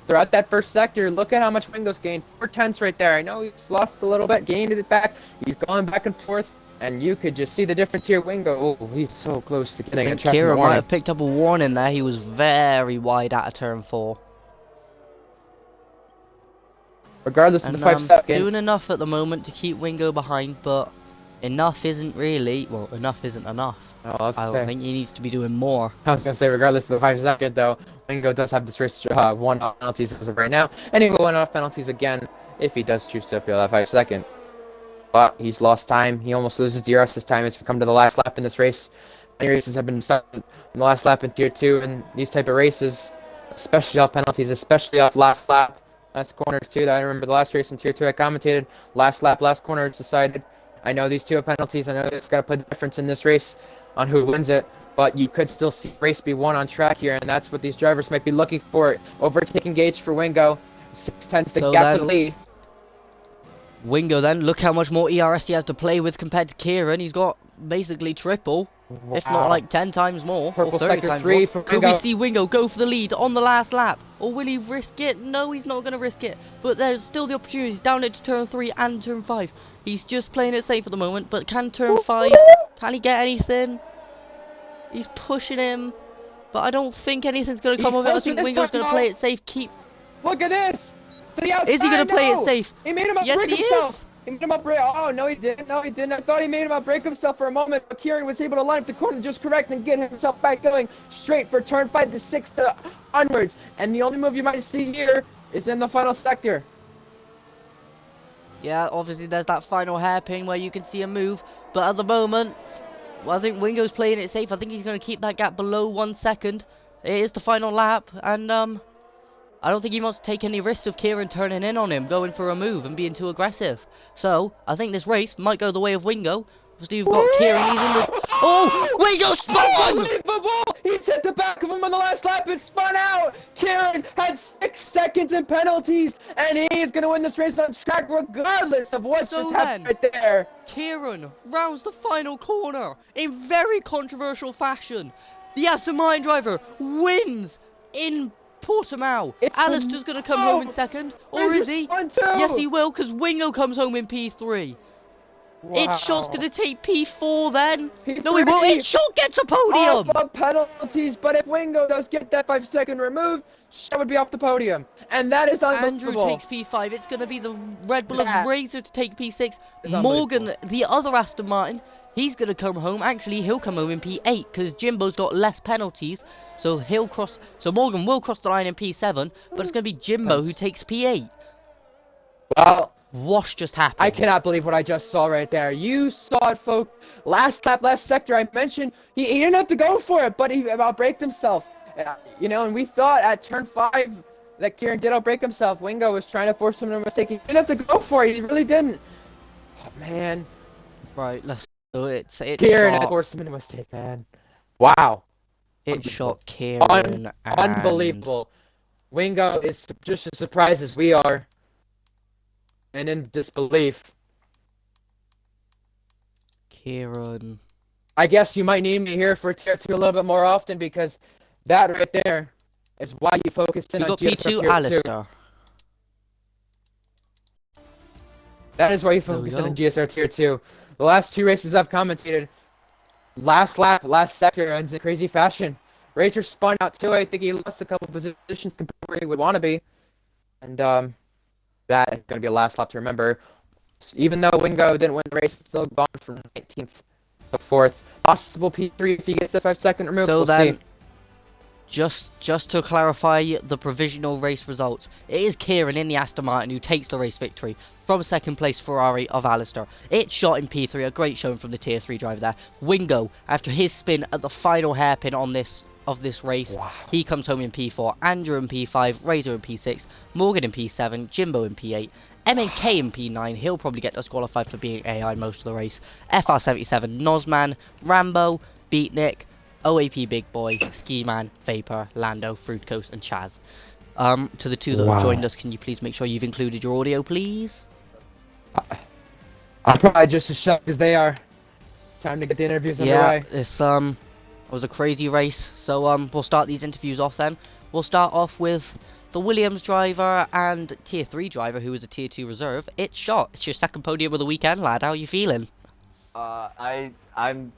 throughout that first sector, look at how much Wingo's gained. 4/10 right there. I know he's lost a little bit, gained it back. He's gone back and forth, and you could just see the difference here. Wingo, oh, he's so close to getting a track warning. Kieran might have picked up a warning there. He was very wide out of turn 4. Regardless of the 5 second. Doing enough at the moment to keep Wingo behind, but enough isn't really. Well, enough isn't enough. Oh, I don't think he needs to be doing more. I was gonna say, regardless of the 5 second though, Wingo does have this race one off penalties as of right now, and he will win off penalties again if he does choose to appeal that 5 second. But he's lost time. He almost loses DRS this time as we come to the last lap in this race. Many races have been decided in the last lap in Tier 2, and these type of races, especially off penalties, especially off last lap. Last corners too. I remember the last race in Tier 2 I commentated. Last lap, last corner, it's decided. I know these 2 are penalties. I know it's got to play the difference in this race on who wins it. But you could still see the race be won on track here, and that's what these drivers might be looking for. Overtaking Gage for Wingo. 6/10 the gap to the lead. Wingo then, look how much more ERS he has to play with compared to Kieran. He's got basically triple. Wow. If not like 10 times more. Purple or 30 sector times 3 more. for Could Wingo. we see Wingo go for the lead on the last lap? Or will he risk it? No, he's not going to risk it. But there's still the opportunity down into turn 3 and turn 5. He's just playing it safe at the moment. But can turn 5, can he get anything? He's pushing him. But I don't think anything's going to come of it. I think Wingo's going to play it safe. Look at this! To the outside, is he going to play it safe? He made him up break himself! He made him up break. Oh, no, he didn't. No, he didn't. I thought he made him up break himself for a moment, but Kieran was able to line up the corner just correct and get himself back going straight for turn 5 to 6 to onwards. And the only move you might see here is in the final sector. Yeah, obviously there's that final hairpin where you can see a move, but at the moment, well, I think Wingo's playing it safe. I think he's going to keep that gap below 1 second. It is the final lap, and I don't think he wants to take any risks of Kieran turning in on him, going for a move and being too aggressive. So, I think this race might go the way of Wingo. Obviously, you've got Kieran, he's in the... Oh! Wingo spun! Unbelievable! He's hit the back of him on the last lap and spun out! Kieran had 6 seconds in penalties, and he is going to win this race on track regardless of what just happened right there. Kieran rounds the final corner in very controversial fashion. The Aston Martin driver wins in Portimao. Alistair's going to come home in second, or is he? Yes, he will, because Wingo comes home in P3. Wow. It's Shot's going to take P4 then. P3. No, he won't. It's Shot gets a podium. Off of penalties, but if Wingo does get that 5 second removed, Shot would be off the podium. And that is unbelievable. Andrew takes P5. It's going to be the Red Bull of Razor to take P6. Morgan, the other Aston Martin, he's going to come home. Actually, he'll come home in P8 because Jimbo's got less penalties. So he'll cross. So Morgan will cross the line in P7, but it's going to be Jimbo who takes P8. Well, Wash just happened. I cannot believe what I just saw right there. You saw it, folks. Last lap, last sector, I mentioned he didn't have to go for it, but he outbraked himself. You know, and we thought at turn 5 that Kieran did outbreak himself. Wingo was trying to force him to a mistake. He didn't have to go for it. He really didn't. Oh, man. Right, let's do it. Kieran forced him into a mistake, man. Wow. It shot Kieran and Unbelievable. Wingo is just as surprised as we are, and in disbelief. Kieran. I guess you might need me here for tier 2 a little bit more often, because that right there is why you focus in We on got GSR P2, tier 2. Alistair. That is why you There we focus in go. on GSR tier 2. The last 2 races I've commentated, last lap, last sector ends in crazy fashion. Razor spun out too. I think he lost a couple positions compared to where he would want to be. And that is going to be a last lap to remember. Even though Wingo didn't win the race, it's still gone from 19th to 4th. Possible P3 if he gets the 5-second remove. So we'll then, see. just to clarify the provisional race results, it is Kieran in the Aston Martin who takes the race victory from second place Ferrari of Alistair. It shot in P3, a great showing from the tier 3 driver there. Wingo, after his spin at the final hairpin on this race, Wow. he comes home in P4, Andrew in P5, Razor in P6, Morgan in P7, Jimbo in P8, MNK in P9, he'll probably get disqualified for being AI most of the race, FR77, Nozman, Rambo, Beatnik, OAP Big Boy, Ski Man, Vapor, Lando, Fruit Coast, and Chaz. To the two that have joined us, can you please make sure you've included your audio, please? I'm probably just as shocked as they are. Time to get the interviews underway. Yeah, it was a crazy race. So we'll start these interviews off then. We'll start off with the Williams driver and tier 3 driver who was a tier 2 reserve. It's Shot. It's your second podium of the weekend, lad. How are you feeling? I'm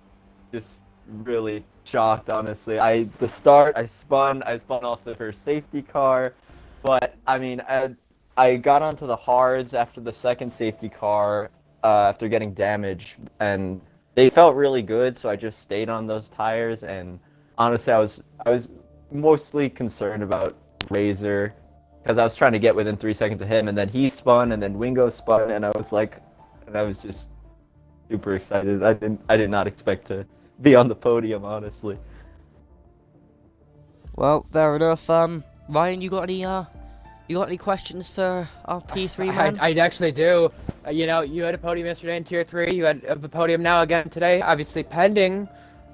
just really shocked, honestly. The start, I spun off the first safety car, but I mean, I got onto the hards after the second safety car, after getting damage, and they felt really good, so I just stayed on those tires. And honestly, I was mostly concerned about Razor, because I was trying to get within 3 seconds of him, and then he spun, and then Wingo spun, and I was just super excited. I did not expect to be on the podium, honestly. Well, fair enough. Ryan, you got any questions for our P3 man? I actually do. You know, you had a podium yesterday in tier 3. You had a podium now again today. Obviously pending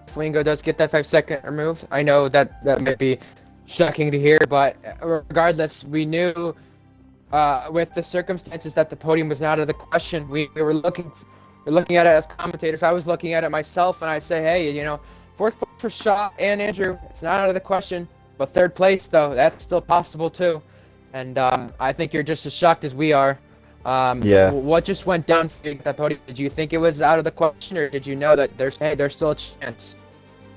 if Wingo does get that 5-second removed. I know that might be shocking to hear, but regardless, we knew with the circumstances that the podium was not out of the question. We were looking at it as commentators. I was looking at it myself, and I say, hey, you know, 4th place for Shaw and Andrew, it's not out of the question. But 3rd place, though, that's still possible too. And I think you're just as shocked as we are. Yeah. What just went down for you at that podium? Did you think it was out of the question, or did you know that there's still a chance?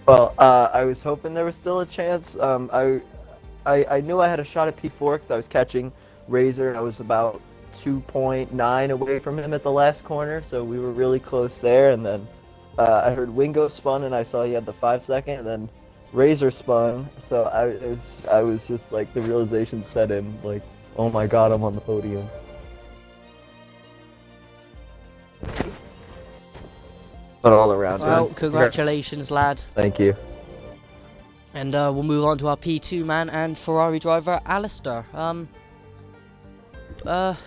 Well, I was hoping there was still a chance. I knew I had a shot at P4 because I was catching Razor, and I was about 2.9 away from him at the last corner, so we were really close there. And then I heard Wingo spun, and I saw he had the 5-second, and then Razor spun. So I was just like, the realization set in, like, oh my god, I'm on the podium. But all around. Well, congratulations, lad. Thank you. And we'll move on to our P2 man and Ferrari driver, Alistair.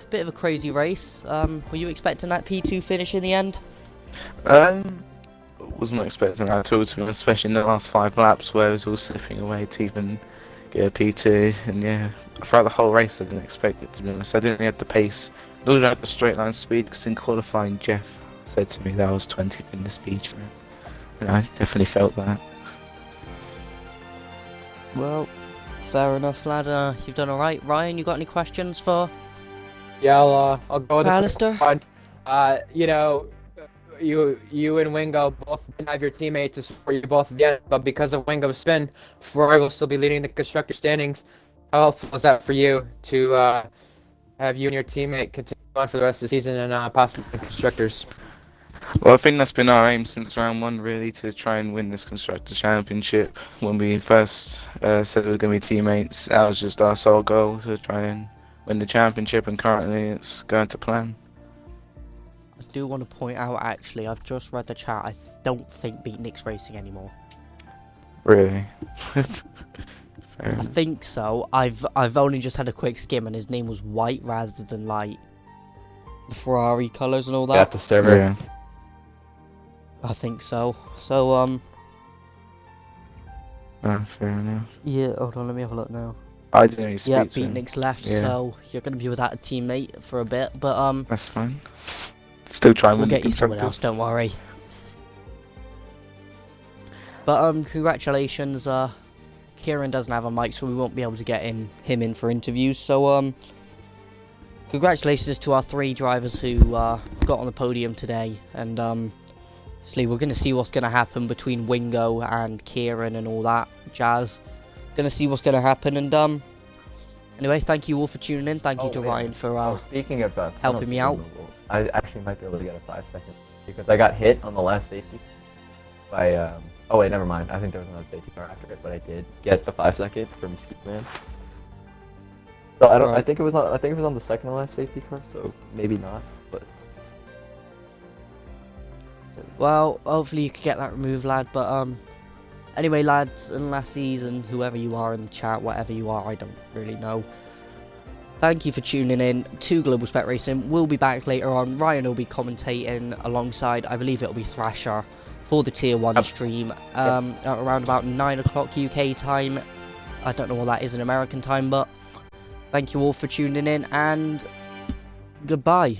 Bit of a crazy race. Were you expecting that P2 finish in the end? Wasn't expecting that at all, to be honest, especially in the last 5 laps where it was all slipping away to even get a P2. And yeah, throughout the whole race I didn't expect it, to be honest. I didn't really have the pace, nor did I have the straight line speed, because in qualifying Jeff said to me that I was 20th in the speed trap. And I definitely felt that. Well, fair enough, lad. You've done alright. Ryan, you got any questions for Yeah, I'll go with Alistair? You know, you and Wingo both didn't have your teammate to support you both at the end, but because of Wingo's spin, Ferrari will still be leading the constructor standings. How helpful is that for you to have you and your teammate continue on for the rest of the season and possibly the constructors? Well, I think that's been our aim since round 1, really, to try and win this constructor championship. When we first said we were going to be teammates, that was just our sole goal, to try and win the championship, and currently it's going to plan. I do want to point out, actually, I've just read the chat. I don't think Beatnik's racing anymore. Really? I think so. I've only just had a quick skim, and his name was White rather than like the Ferrari colours and all that. At the server. Yeah. I think so. So Fair enough. Yeah, hold on, let me have a look now. I didn't really speak Yeah, to him. Beatnik's left, Yeah. so you're going to be without a teammate for a bit, but That's fine. Still try and we'll win the get you someone else, constructors. don't worry. But congratulations, Kieran doesn't have a mic, so we won't be able to get him in for interviews, so congratulations to our 3 drivers who got on the podium today, and obviously we're going to see what's going to happen between Wingo and Kieran and all that jazz. Going to see what's going to happen, and anyway, thank you all for tuning in. Thank you to Ryan for speaking of helping me out. I actually might be able to get a 5-second because I got hit on the last safety by oh wait, never mind. I think there was another safety car after it, but I did get a 5-second from Ski Man. So I don't. I Right. think it was on. I think it was on the second to last safety car. So maybe not. But Well, hopefully you can get that removed, lad. But anyway, lads and lassies and whoever you are in the chat, whatever you are, I don't really know. Thank you for tuning in to Global Spec Racing. We'll be back later on. Ryan will be commentating alongside, I believe it'll be Thrasher, for the Tier 1 stream at around about 9 o'clock UK time. I don't know what that is in American time, but thank you all for tuning in, and goodbye.